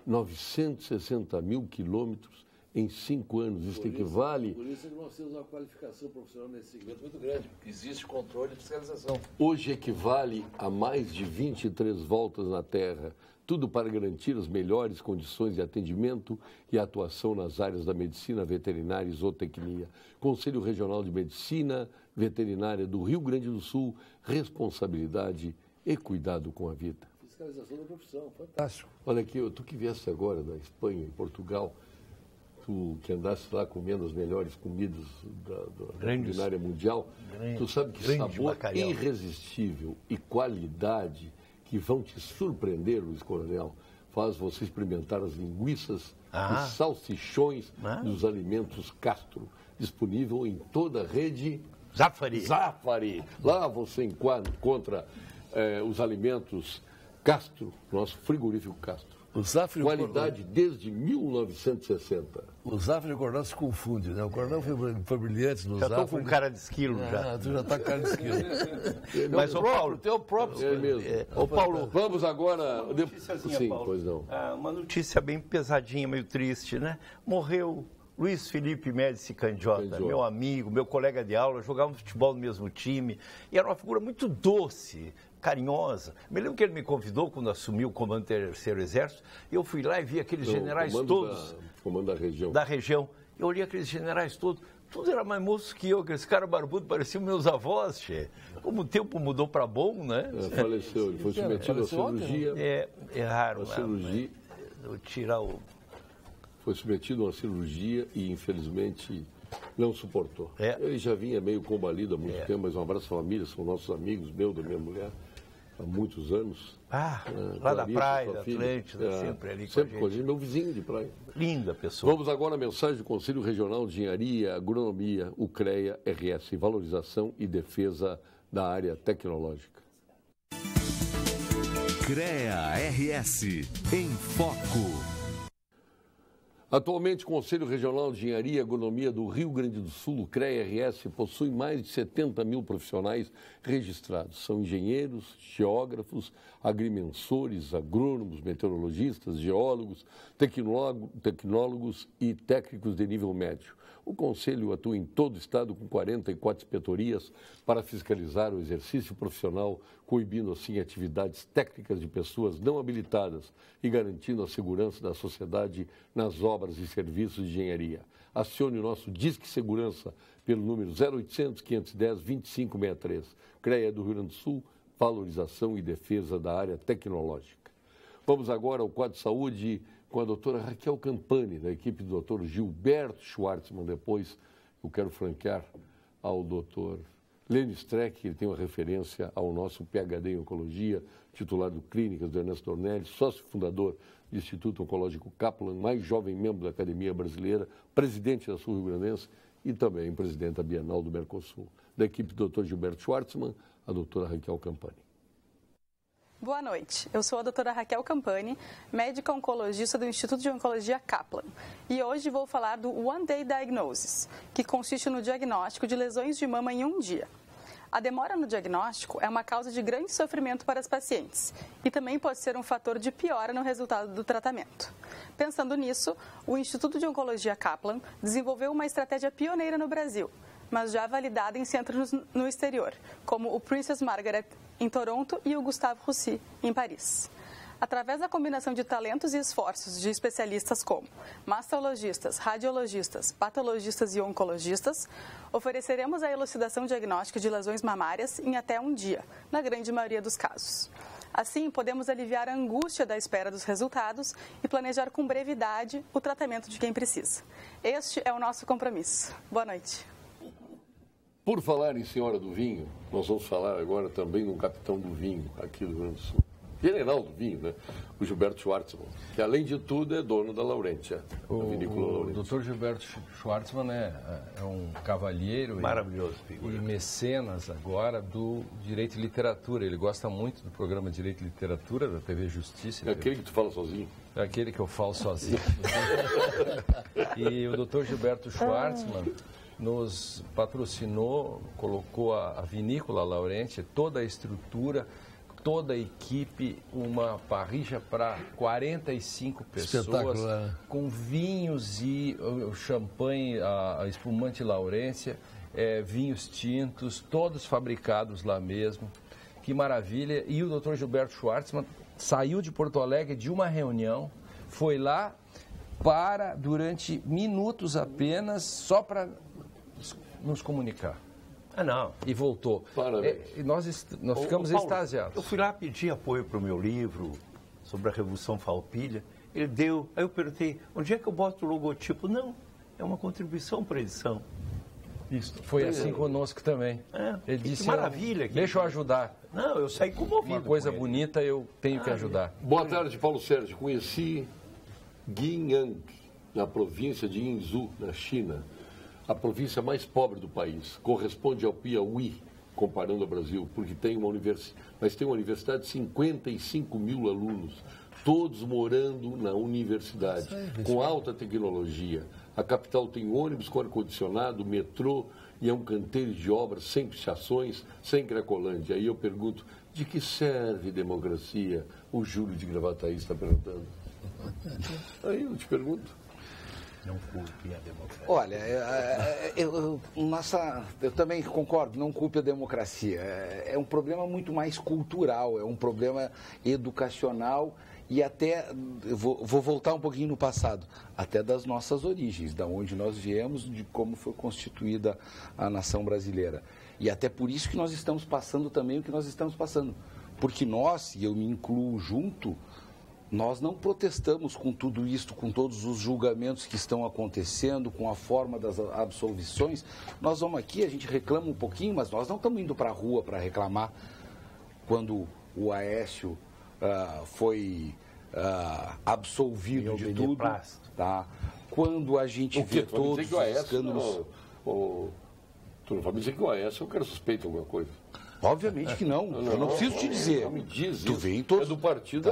960 mil quilômetros em 5 anos. Isso equivale... Por isso que nós temos uma qualificação profissional nesse segmento muito grande, porque existe controle e fiscalização. Hoje equivale a mais de 23 voltas na Terra, tudo para garantir as melhores condições de atendimento e atuação nas áreas da medicina veterinária e zootecnia. Conselho Regional de Medicina Veterinária do Rio Grande do Sul, responsabilidade e cuidado com a vida. Fiscalização da profissão, fantástico. Olha aqui, tu que vieste agora da Espanha, em Portugal, tu que andaste lá comendo as melhores comidas da culinária mundial, tu sabe que sabor bacalhau irresistível e qualidade que vão te surpreender, Luiz Coronel, faz você experimentar as linguiças e salsichões dos alimentos Castro, disponível em toda a rede Zafari. Lá você encontra os alimentos Castro, nosso frigorífico Castro. O Zafari qualidade desde 1960. O Zafari e o Coronel se confunde, né? O Coronel foi brilhante no Zafari. Já estou com cara de esquilo já. Tu já está com cara de esquilo. Mas o Paulo... Teu próprio. É mesmo. Ô, Paulo... Vamos agora... Sim, Paulo. Pois não. Uma notícia bem pesadinha, meio triste, né? Morreu Luiz Felipe Médici Candiota, meu amigo, meu colega de aula, jogávamos futebol no mesmo time, e era uma figura muito doce, carinhosa. Me lembro que ele me convidou quando assumiu o comando do Terceiro Exército, e eu fui lá e vi aqueles generais todos... Comando da região. Eu olhei aqueles generais todos, tudo era mais moço que eu, aqueles caras barbudos pareciam meus avós, che. Como o tempo mudou para bom, né? Faleceu, ele foi submetido à cirurgia. É raro, né? Cirurgia. Tirar o... Foi submetido a uma cirurgia e, infelizmente, não suportou. Ele já vinha meio combalido há muito tempo, mas um abraço à família, são nossos amigos, meu, da minha mulher, há muitos anos. Lá da praia, da Atlântida, sempre ali com a gente. Meu vizinho de praia. Linda pessoa. Vamos agora à mensagem do Conselho Regional de Engenharia, Agronomia, o CREA-RS, valorização e defesa da área tecnológica. CREA-RS, em foco. Atualmente, o Conselho Regional de Engenharia e Agronomia do Rio Grande do Sul, o CREA-RS, possui mais de 70 mil profissionais registrados. São engenheiros, geógrafos, agrimensores, agrônomos, meteorologistas, geólogos, tecnólogos e técnicos de nível médio. O Conselho atua em todo o Estado com 44 inspetorias para fiscalizar o exercício profissional, coibindo assim atividades técnicas de pessoas não habilitadas e garantindo a segurança da sociedade nas obras e serviços de engenharia. Acione o nosso Disque Segurança pelo número 0800 510 2563. CREA do Rio Grande do Sul, valorização e defesa da área tecnológica. Vamos agora ao quadro de saúde com a doutora Raquel Campani, da equipe do doutor Gilberto Schwartzman. Depois eu quero franquear ao doutor Lênin Streck, que tem uma referência ao nosso PhD em Oncologia, titular do Clínicas do Ernesto Ornelli, sócio fundador do Instituto Oncológico Kaplan, mais jovem membro da Academia Brasileira, presidente da Sul-Rio-Grandense e também presidente da Bienal do Mercosul. Da equipe do Dr. Gilberto Schwartzman, a doutora Raquel Campani. Boa noite, eu sou a doutora Raquel Campani, médica oncologista do Instituto de Oncologia Kaplan, e hoje vou falar do One Day Diagnosis, que consiste no diagnóstico de lesões de mama em um dia. A demora no diagnóstico é uma causa de grande sofrimento para as pacientes e também pode ser um fator de piora no resultado do tratamento. Pensando nisso, o Instituto de Oncologia Kaplan desenvolveu uma estratégia pioneira no Brasil, mas já validada em centros no exterior, como o Princess Margaret em Toronto e o Gustave Roussy em Paris. Através da combinação de talentos e esforços de especialistas como mastologistas, radiologistas, patologistas e oncologistas, ofereceremos a elucidação diagnóstica de lesões mamárias em até um dia, na grande maioria dos casos. Assim, podemos aliviar a angústia da espera dos resultados e planejar com brevidade o tratamento de quem precisa. Este é o nosso compromisso. Boa noite. Por falar em Senhora do Vinho, nós vamos falar agora também no capitão do vinho aqui do Rio Grande do Sul. General do vinho, né? O Gilberto Schwartzman, que além de tudo é dono da Laurentia, da vinícola Laurentia. O Dr. Gilberto Schwartzman é um cavalheiro maravilhoso, e mecenas agora do Direito e Literatura. Ele gosta muito do programa Direito e Literatura da TV Justiça. É aquele que tu fala sozinho? É aquele que eu falo sozinho. E o Dr. Gilberto Schwartzman nos patrocinou, colocou a vinícola Laurentia, toda a estrutura, toda a equipe, uma parrilla para 45 pessoas, com vinhos e champanhe, a espumante Laurentia, vinhos tintos, todos fabricados lá mesmo. Que maravilha! E o Dr. Gilberto Schwartzman saiu de Porto Alegre de uma reunião, foi lá durante minutos apenas, só para nos comunicar. Não. E voltou. Parabéns. Nós ficamos Paulo, extasiados. Eu fui lá pedir apoio para o meu livro sobre a Revolução Farroupilha. Ele deu. Aí eu perguntei, onde é que eu boto o logotipo? Não, é uma contribuição para a edição. Isso, foi assim conosco também. Ele disse, maravilha. Deixa eu ajudar. Não, eu saí comovido. Uma coisa bonita, eu tenho que ajudar. Boa tarde, Paulo Sérgio. Conheci Guiyang, na província de Yinzhou, na China. A província mais pobre do país, corresponde ao Piauí, comparando ao Brasil, porque tem uma universidade de 55 mil alunos, todos morando na universidade, com alta tecnologia. A capital tem ônibus com ar-condicionado, metrô, e é um canteiro de obras sem pichações, sem cracolândia. Aí eu pergunto, de que serve democracia? O Júlio de Gravataí está perguntando. Aí eu te pergunto. Não culpe a democracia. Olha, eu também concordo, não culpe a democracia. É um problema muito mais cultural, é um problema educacional e até, vou voltar um pouquinho no passado, até das nossas origens, da onde nós viemos, de como foi constituída a nação brasileira. E até por isso que nós estamos passando também o que nós estamos passando. Porque nós, e eu me incluo junto, nós não protestamos com tudo isso, com todos os julgamentos que estão acontecendo, com a forma das absolvições. Nós vamos aqui, a gente reclama um pouquinho, mas nós não estamos indo para a rua para reclamar quando o Aécio foi absolvido de tudo. Tá? Quando a gente vê todos os escândalos... Tu não vai me dizer que o Aécio era suspeito de alguma coisa. Obviamente que não. Eu não preciso te dizer. Não me diz tu vem todos... É do partido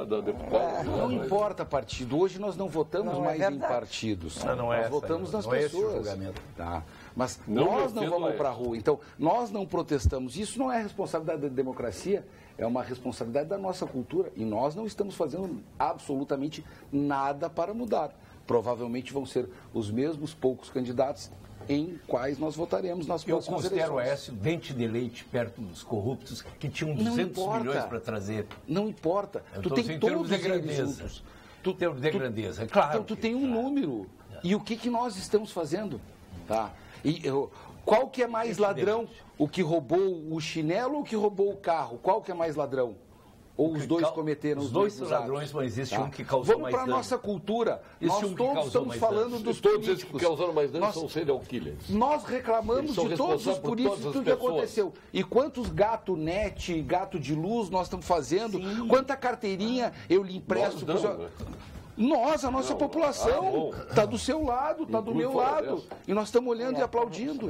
da deputada. Não importa partido. Hoje nós não votamos mais em partidos. Nós votamos nas pessoas. Tá? Mas nós não vamos para a rua. Então, nós não protestamos. Isso não é responsabilidade da democracia, é uma responsabilidade da nossa cultura. E nós não estamos fazendo absolutamente nada para mudar. provavelmente vão ser os mesmos poucos candidatos em quais nós votaremos nas próximas eleições. Eu considero o Aécio dente de leite perto dos corruptos que tinham 200 milhões para trazer. Não importa. Tu tem todos eles juntos. Tu tem de grandeza, claro. Então tu tem um número. E o que nós estamos fazendo? Tá? Qual que é mais ladrão? O que roubou o chinelo ou o que roubou o carro? Qual que é mais ladrão? Ou os dois cometeram os dois mesmos ladrões, atos, mas existe um que causou Vamos mais dano. Vamos para a nossa cultura. Existe Nós um todos estamos falando dos todos esses que causaram mais dano são serial killers. Nós reclamamos de todos os polícias de tudo que aconteceu. E quantos gato net, gato de luz nós estamos fazendo? Sim. Quanta carteirinha eu lhe empresto para o senhor? Nós, a nossa população, está do seu lado, está do meu lado. E nós estamos olhando e aplaudindo.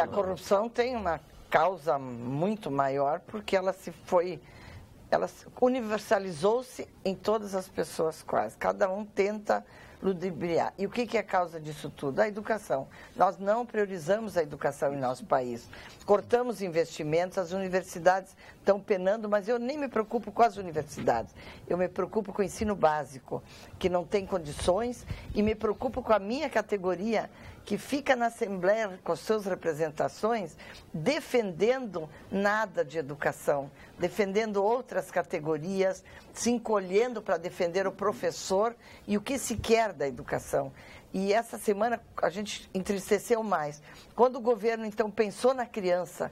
A corrupção tem uma causa muito maior porque ela universalizou-se em todas as pessoas quase. Cada um tenta ludibriar. E o que é a causa disso tudo? A educação. Nós não priorizamos a educação em nosso país. Cortamos investimentos, as universidades estão penando, mas eu nem me preocupo com as universidades. Eu me preocupo com o ensino básico, que não tem condições, e me preocupo com a minha categoria, que fica na Assembleia com suas representações, defendendo nada de educação, defendendo outras categorias, se encolhendo para defender o professor e o que se quer da educação. E essa semana a gente entristeceu mais. Quando o governo, então, pensou na criança,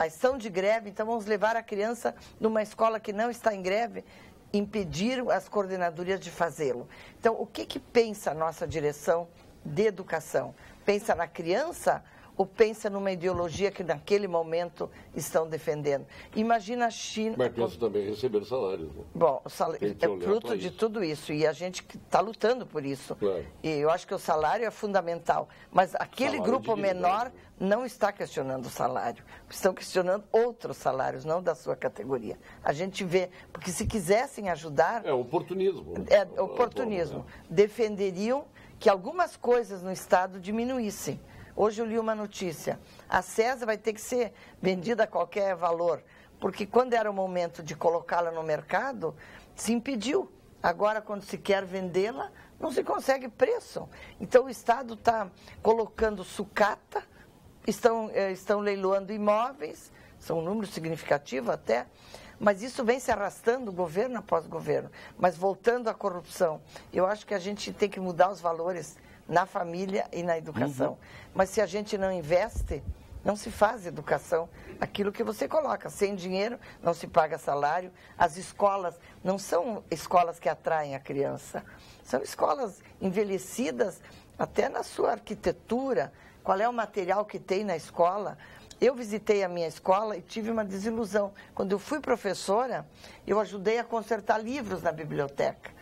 estão de greve, então vamos levar a criança numa escola que não está em greve, impediram as coordenadorias de fazê-lo. Então, o que pensa a nossa direção de educação? Pensa na criança ou pensa numa ideologia que naquele momento estão defendendo? Imagina a China... Mas pensa também em receber salários. Né? Bom, o salário é fruto de tudo isso e a gente está lutando por isso. Claro. E eu acho que o salário é fundamental. Mas aquele grupo menor não está questionando o salário. Estão questionando outros salários, não da sua categoria. A gente vê, porque se quisessem ajudar... É oportunismo. É oportunismo. Defenderiam que algumas coisas no Estado diminuíssem. Hoje eu li uma notícia, a CESA vai ter que ser vendida a qualquer valor, porque quando era o momento de colocá-la no mercado, se impediu. Agora, quando se quer vendê-la, não se consegue preço. Então, o Estado está colocando sucata, estão leiloando imóveis, são um número significativo até, mas isso vem se arrastando governo após governo. Mas voltando à corrupção, eu acho que a gente tem que mudar os valores na família e na educação. Mas se a gente não investe, não se faz educação. Aquilo que você coloca, sem dinheiro não se paga salário. As escolas não são escolas que atraem a criança, são escolas envelhecidas até na sua arquitetura. Qual é o material que tem na escola? Eu visitei a minha escola e tive uma desilusão. Quando eu fui professora, eu ajudei a consertar livros na biblioteca.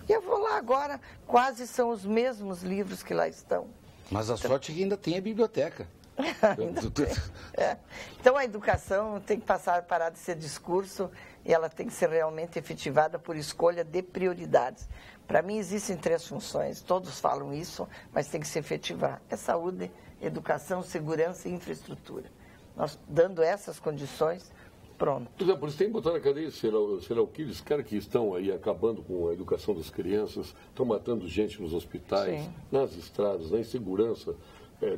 E eu vou lá agora, quase são os mesmos livros que lá estão. Mas a sorte é que ainda tem a biblioteca. Então a educação tem que parar de ser discurso e ela tem que ser realmente efetivada por escolha de prioridades. Para mim existem 3 funções, todos falam isso, mas tem que se efetivar. É saúde, educação, segurança e infraestrutura. Nós dando essas condições, pronto. Por isso tem que botar na cadeia serial killers, caras que estão aí acabando com a educação das crianças, estão matando gente nos hospitais, sim, nas estradas, na insegurança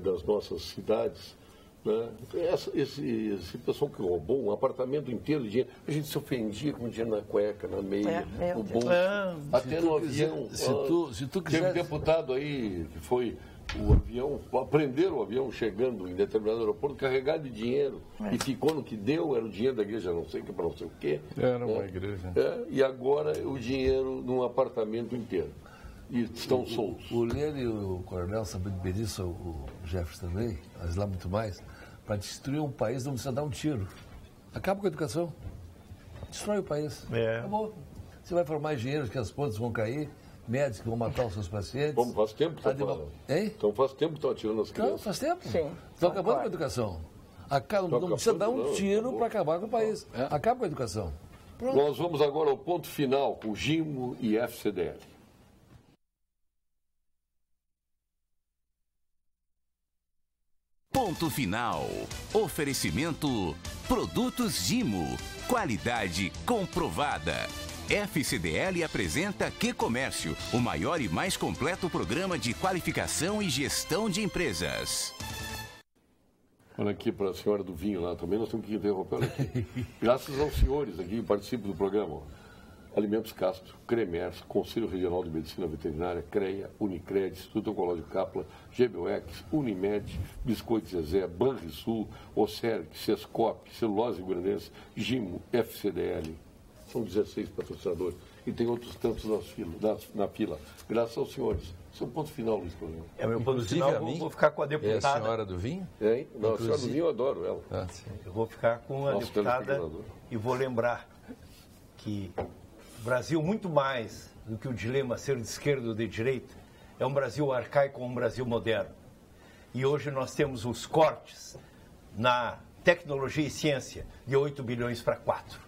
das nossas cidades. Né? Esse pessoal que roubou um apartamento inteiro de dinheiro, a gente se ofendia com dinheiro na cueca, na meia, no bolso, até no avião. Se tu quiser... Teve deputado aí que foi... O avião, prenderam o avião chegando em determinado aeroporto carregado de dinheiro e ficou no que deu, era o dinheiro da igreja, não sei o que, para não sei o quê. Era uma igreja. E agora o dinheiro num apartamento inteiro. E estão soltos. O Lênin e o Coronel sabem bem disso, o Jefferson também, mas lá muito mais, para destruir um país não precisa dar um tiro. Acaba com a educação. Destrói o país. Acabou. Você vai formar engenheiros que as pontes vão cair, médicos que vão matar os seus pacientes. Como faz tempo que Então faz tempo que estão atirando as crianças. Não, faz tempo. Sim. Estão acabando com a educação. Não precisa dar um tiro para acabar com o país. Acaba com a educação. Pronto. Nós vamos agora ao ponto final com GIMO e FCDL. Ponto final. Oferecimento: Produtos GIMO. Qualidade comprovada. FCDL apresenta Que Comércio, o maior e mais completo programa de qualificação e gestão de empresas. Olha aqui para a senhora do vinho lá também, nós temos que interromper aqui. Graças aos senhores aqui que participam do programa. Alimentos Castro, Cremers, Conselho Regional de Medicina Veterinária, CREA, Unicred, Instituto Oncológico Kaplan, GBOX, Unimed, Biscoitos Zezé, Banrisul, Ocerc, Sescop, Celulose Guaranense, Gimo, FCDL. São 16 patrocinadores. E tem outros tantos na fila. Graças aos senhores. Esse é o ponto final do programa. É meu ponto final, vou ficar com a deputada. É a senhora do vinho? É, não, a senhora do vinho eu adoro ela. Eu vou ficar com a deputada e vou lembrar que o Brasil, muito mais do que o dilema ser de esquerda ou de direita, é um Brasil arcaico ou um Brasil moderno. E hoje nós temos os cortes na tecnologia e ciência de 8 bilhões para 4.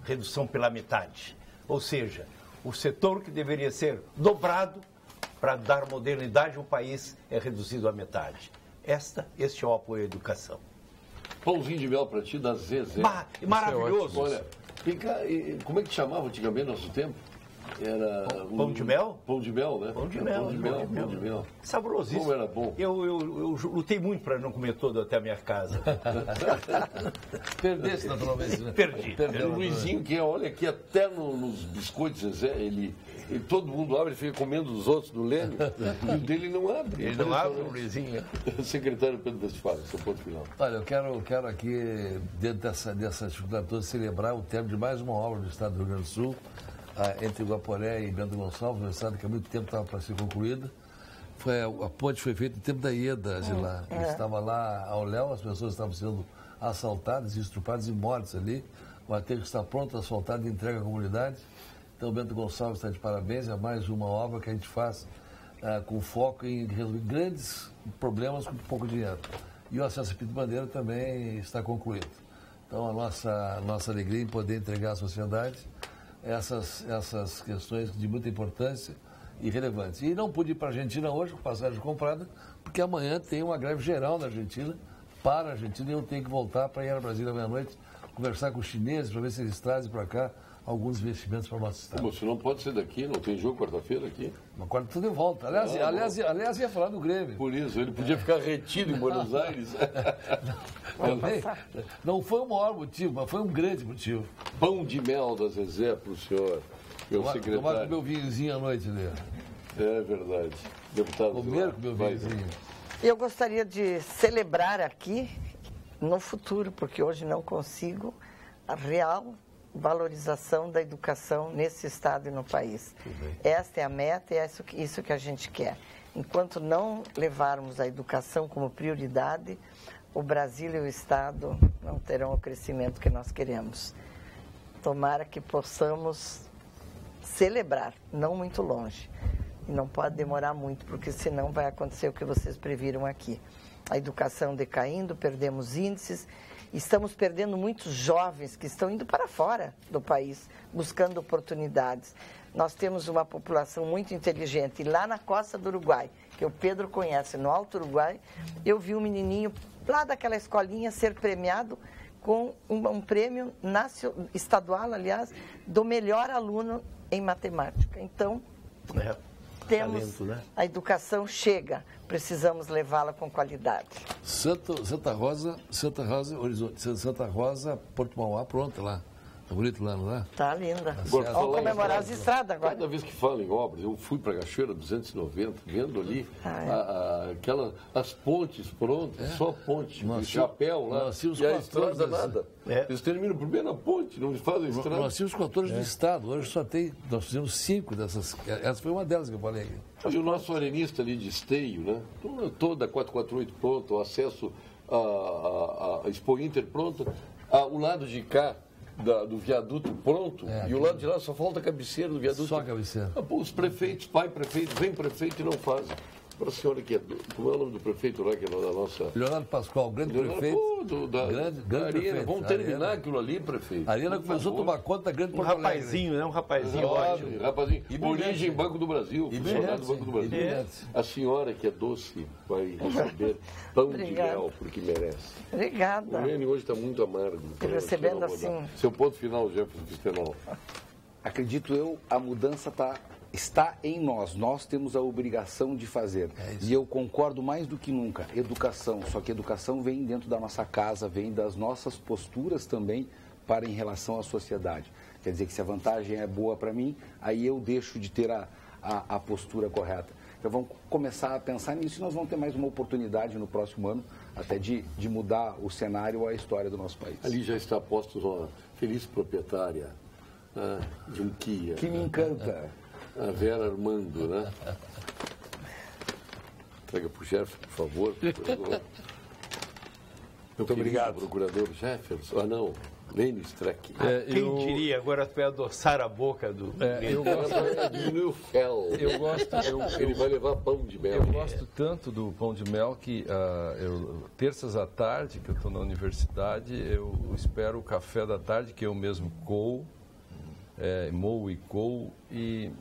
Redução pela metade. Ou seja, o setor que deveria ser dobrado para dar modernidade ao país é reduzido à metade. Este é o apoio à educação. Pãozinho de mel para ti da Zezé. Maravilhoso. Olha, como é que chamava antigamente no nosso tempo? Era pão de mel? Pão de mel, né? Pão de mel. Pão de mel. Saborosíssimo. Como era bom. Eu lutei muito para não comer todo até a minha casa. Perdesse naturalmente, né? Perdi. O Luizinho, que olha aqui até nos biscoitos, Zezé, ele todo mundo abre, ele fica comendo os outros do Lênin, e o dele não abre. Ele não abre, o Luizinho. Secretário Pedro Westphalen, seu ponto final. Olha, eu quero aqui, dentro dessa dificuldade toda, celebrar o término de mais uma obra do Estado do Rio Grande do Sul, entre Guaporé e Bento Gonçalves, um estado que há muito tempo estava para ser concluída. A ponte foi feita no tempo da Ieda, lá. Estava lá ao léu, as pessoas estavam sendo assaltadas, estrupadas e mortas ali. O aterro está pronto, asfaltado e entregue à comunidade. Então, o Bento Gonçalves está de parabéns, é mais uma obra que a gente faz com foco em resolver grandes problemas com pouco dinheiro. E o acesso a Pinto Bandeira também está concluído. Então, a nossa alegria em poder entregar à sociedade essas questões de muita importância e relevantes. E não pude ir para a Argentina hoje, com passagem comprada, porque amanhã tem uma greve geral na Argentina, para a Argentina, e eu tenho que voltar para ir a Brasília meia-noite, conversar com os chineses para ver se eles trazem para cá alguns investimentos para o nosso estado. Você não pode ser daqui, não tem jogo quarta-feira aqui? Mas quarta tudo de volta. Aliás, ia falar do Grêmio. Por isso, ele podia ficar retido em Buenos Aires. Não foi o maior motivo, mas foi um grande motivo. Pão de mel da Zezé para o senhor, meu secretário. Tomar com meu vinhozinho à noite, né? É verdade. Deputado. Comer com meu vinhozinho. Eu gostaria de celebrar aqui, no futuro, porque hoje não consigo, a real valorização da educação nesse estado e no país. Esta é a meta e é isso que a gente quer. Enquanto não levarmos a educação como prioridade, o Brasil e o estado não terão o crescimento que nós queremos. Tomara que possamos celebrar, não muito longe. E não pode demorar muito, porque senão vai acontecer o que vocês previram aqui. A educação decaindo, perdemos índices. Estamos perdendo muitos jovens que estão indo para fora do país, buscando oportunidades. Nós temos uma população muito inteligente. E lá na costa do Uruguai, que o Pedro conhece, no Alto Uruguai, eu vi um menininho lá daquela escolinha ser premiado com um prêmio estadual, aliás, do melhor aluno em matemática. Então, temos talento, né? A educação chega, precisamos levá-la com qualidade. Santa Rosa, Horizonte, Santa Rosa, Porto Mauá, pronta lá. Tá bonito lá, não é? Tá linda. Vamos comemorar as estradas agora. Cada vez que falo em obras, eu fui para a Cachoeira 290, vendo ali as pontes prontas, só ponte, de chapéu lá, e a estrada nada. Eles terminam primeiro na ponte, não fazem a estrada. Nós tínhamos 14 do estado, hoje nós fizemos 5 dessas. Essa foi uma delas que eu falei aqui. E o nosso arenista ali de Esteio, né? Toda a 448 pronta, o acesso a Expo Inter pronto, o lado de cá do viaduto pronto, e o lado de lá só falta a cabeceira do viaduto. Só a cabeceira. Os prefeitos, vem prefeito e não fazem. Para a senhora que como é o nome do prefeito lá, que é da nossa... Leonardo Pascoal, grande prefeito. Grande Arena. Vamos terminar aquilo ali, prefeito. A Arena começou a tomar conta da grande Porto Alegre. Rapazinho, né? Um rapazinho ótimo. Rapazinho. Origem Banco do Brasil, funcionário do Banco do Brasil. A senhora que é doce vai receber pão de mel, porque merece. Obrigada. O Lênin hoje está muito amargo. Recebendo assim... Seu ponto final, Jefferson Fistenol. acredito eu, a mudança está em nós. Nós temos a obrigação de fazer. E eu concordo mais do que nunca. Educação. Só que educação vem dentro da nossa casa, vem das nossas posturas também para em relação à sociedade. Quer dizer que se a vantagem é boa para mim, aí eu deixo de ter a postura correta. Então vamos começar a pensar nisso e nós vamos ter mais uma oportunidade no próximo ano até de mudar o cenário ou a história do nosso país. Ali já está posto uma feliz proprietária de um Kia. Que me encanta. A Vera Armando, né? Entrega para o Jefferson, por favor. Muito obrigado. Procurador Jefferson. Ah, não. Lênin Streck. Quem diria? Agora tu vai adoçar a boca do... Eu gosto... Diminuir o fel. Eu gosto... Ele vai levar pão de mel. Eu gosto tanto do pão de mel que terças à tarde, que eu estou na universidade, eu espero o café da tarde, que eu mesmo coo, moo e coo, e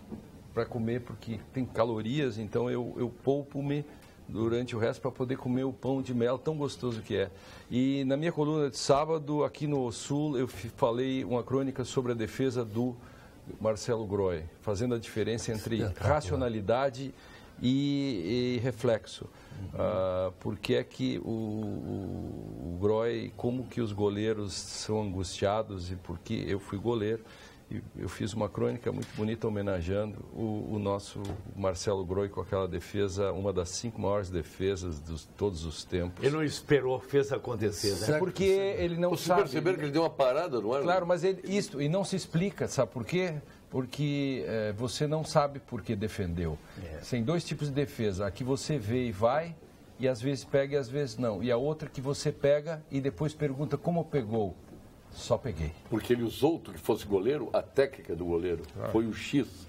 para comer, porque tem calorias, então eu poupo-me durante o resto para poder comer o pão de mel tão gostoso que é. E na minha coluna de sábado, aqui no Sul, eu falei uma crônica sobre a defesa do Marcelo Groy, fazendo a diferença entre racionalidade e reflexo. Porque é que o Groy, como que os goleiros são angustiados, e porque eu fui goleiro, eu fiz uma crônica muito bonita homenageando o nosso Marcelo Groy com aquela defesa, uma das 5 maiores defesas de todos os tempos. Ele não esperou, fez acontecer, né? Porque ele não sabe... Vocês perceberam que ele deu uma parada no ar? Claro, mas e não se explica, sabe por quê? Porque você não sabe por que defendeu. Tem 2 tipos de defesa, a que você vê e vai, e às vezes pega e às vezes não. E a outra que você pega e depois pergunta como pegou. Só peguei. Porque ele usou, que fosse goleiro, a técnica do goleiro. Foi o X.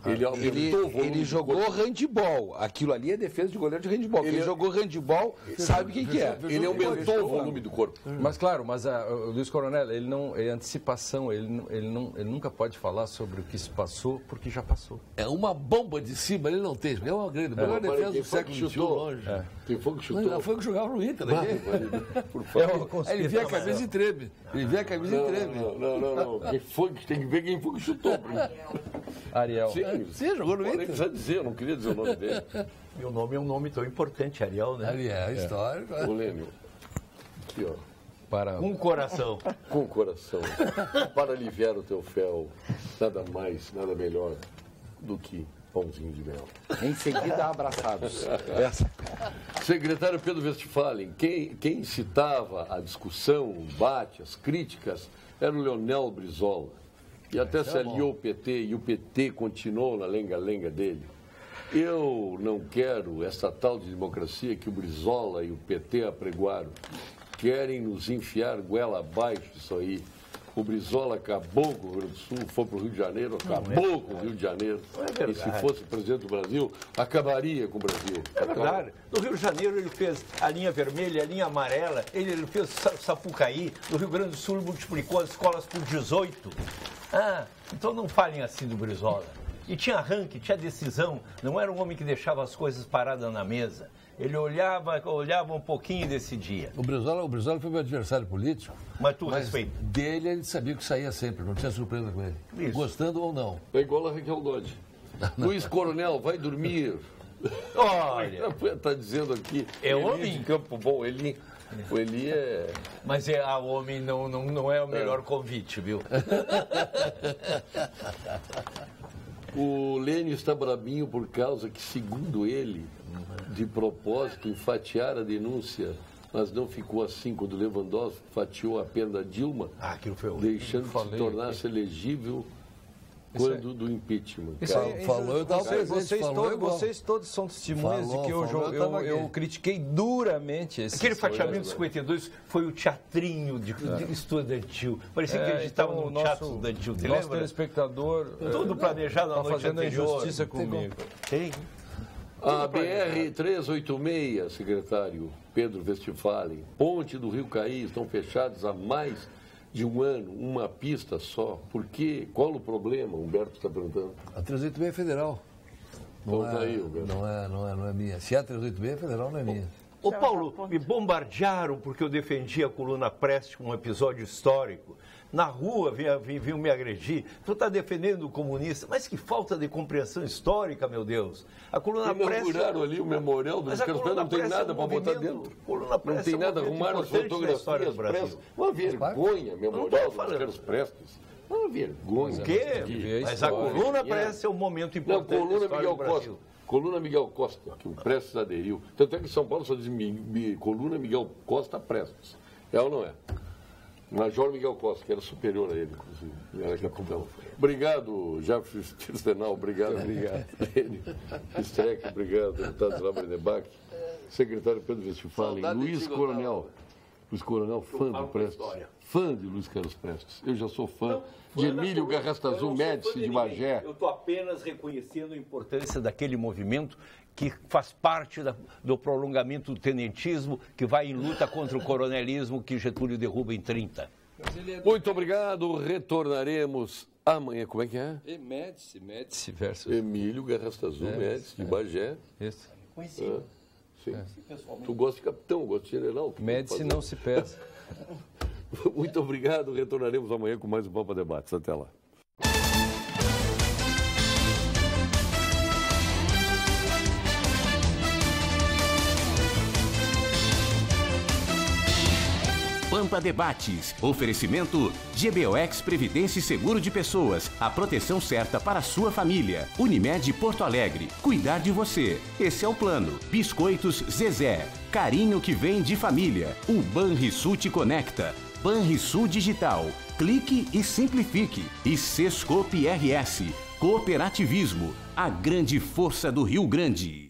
Ele aumentou o volume. Ele jogou handball. Aquilo ali é defesa de goleiro de handball. Ele jogou handball, sabe o que é. Ele aumentou o volume do corpo. Mas claro, o Luiz Coronel, ele não é antecipação, ele nunca pode falar sobre o que se passou, porque já passou. É uma bomba de cima, ele não tem. É uma grande, melhor defesa do século XXI longe. Quem foi que chutou? Não, foi que jogava no Inter. Por favor. Ele vê a camisa e treme. Não. Quem foi, tem que ver quem foi que chutou. Ariel. Sim, jogou no Inter. Ele precisa dizer, eu não queria dizer o nome dele. Meu nome é um nome tão importante, Ariel, né? Ariel, histórico. O Lênio. Aqui, ó. Com o coração. Com o coração. Para aliviar o teu fel, nada mais, nada melhor do que pãozinho de mel. Em seguida, abraçados. Secretário Pedro Westphalen, quem incitava a discussão, o embate, as críticas, era o Leonel Brizola. E até se aliou o PT, e o PT continuou na lenga-lenga dele. Eu não quero essa tal de democracia que o Brizola e o PT apregoaram. Querem nos enfiar goela abaixo isso aí. O Brizola acabou com o Rio Grande do Sul, foi para o Rio de Janeiro, acabou com o Rio de Janeiro. E se fosse presidente do Brasil, acabaria com o Brasil. É verdade. No Rio de Janeiro ele fez a linha vermelha, a linha amarela, ele fez Sapucaí. No Rio Grande do Sul ele multiplicou as escolas por 18. Então não falem assim do Brizola. E tinha arranque, tinha decisão, não era um homem que deixava as coisas paradas na mesa. Ele olhava um pouquinho e decidia. O Brizola foi meu adversário político. Mas tu respeita. Dele ele sabia que saía sempre, não tinha surpresa com ele. Isso. Gostando ou não. É igual a Raquel Dodge. Luiz Coronel, vai dormir. Olha. Está dizendo aqui. É homem? De Campo Bom, o Eli é... Mas a homem não é o melhor convite, viu? O Lênio está brabinho por causa que, segundo ele, de propósito, enfatiar a denúncia, mas não ficou assim quando Lewandowski fatiou a pena da Dilma, deixando que se tornasse elegível quando do impeachment. Vocês todos são testemunhas de que eu critiquei duramente esse... Aquele fatiamento de 52 foi o teatrinho estudantil. Parecia que a gente estava no teatro estudantil. Nosso telespectador... Tudo planejado na noite fazendo anterior. injustiça comigo. Tem. A BR-386, secretário Pedro Westphalen, ponte do Rio Caí, estão fechados há mais de um ano, uma pista só. Por quê? Qual o problema? Humberto está perguntando. A 386 é federal. Não é minha. Se é a 386 é federal, não é minha. Ô Paulo, me bombardearam porque eu defendi a coluna Preste com um episódio histórico. na rua vinham me agredir. Tu está defendendo o comunista, mas que falta de compreensão histórica, meu Deus. A coluna Prestes... Inauguraram ali o memorial do Carlos Prestes, não tem nada para botar dentro. Não tem nada, arrumaram as fotografias Prestes. Uma vergonha, memorial do Carlos Prestes. Uma vergonha. O quê? Mas a coluna Prestes é um momento importante. Não, coluna Miguel Costa. Coluna Miguel Costa, que o Prestes aderiu. Tanto é que em São Paulo só diz coluna Miguel Costa Prestes. É ou não é? Major Miguel Costa, que era superior a ele, inclusive. Era capitão. Obrigado, Jaffe Tirstenal. Obrigado. Streck, obrigado. Deputado Zilabra Nebach. Secretário Pedro Westphalen. Luiz Coronel. Luiz Coronel, fã do Prestes. Fã de Luiz Carlos Prestes. Eu já sou fã de Emílio Garrastazu Médici de Bagé. Eu estou apenas reconhecendo a importância daquele movimento que faz parte do prolongamento do tenentismo, que vai em luta contra o coronelismo que Getúlio derruba em 30. Muito obrigado. Retornaremos amanhã. Como é que é? Médici versus... Emílio Garrastazu Médici de Bagé. Isso. Sim. Tu gosta de capitão, gosta de general. Médici não se pesa. Muito obrigado. Retornaremos amanhã com mais um Pampa Debates. Até lá. Pampa Debates. Oferecimento GBOX Previdência e Seguro de Pessoas. A proteção certa para a sua família. Unimed Porto Alegre. Cuidar de você. Esse é o plano. Biscoitos Zezé. Carinho que vem de família. O Banrisul te conecta. Banrisul Digital. Clique e simplifique. E Sescope RS. Cooperativismo. A grande força do Rio Grande.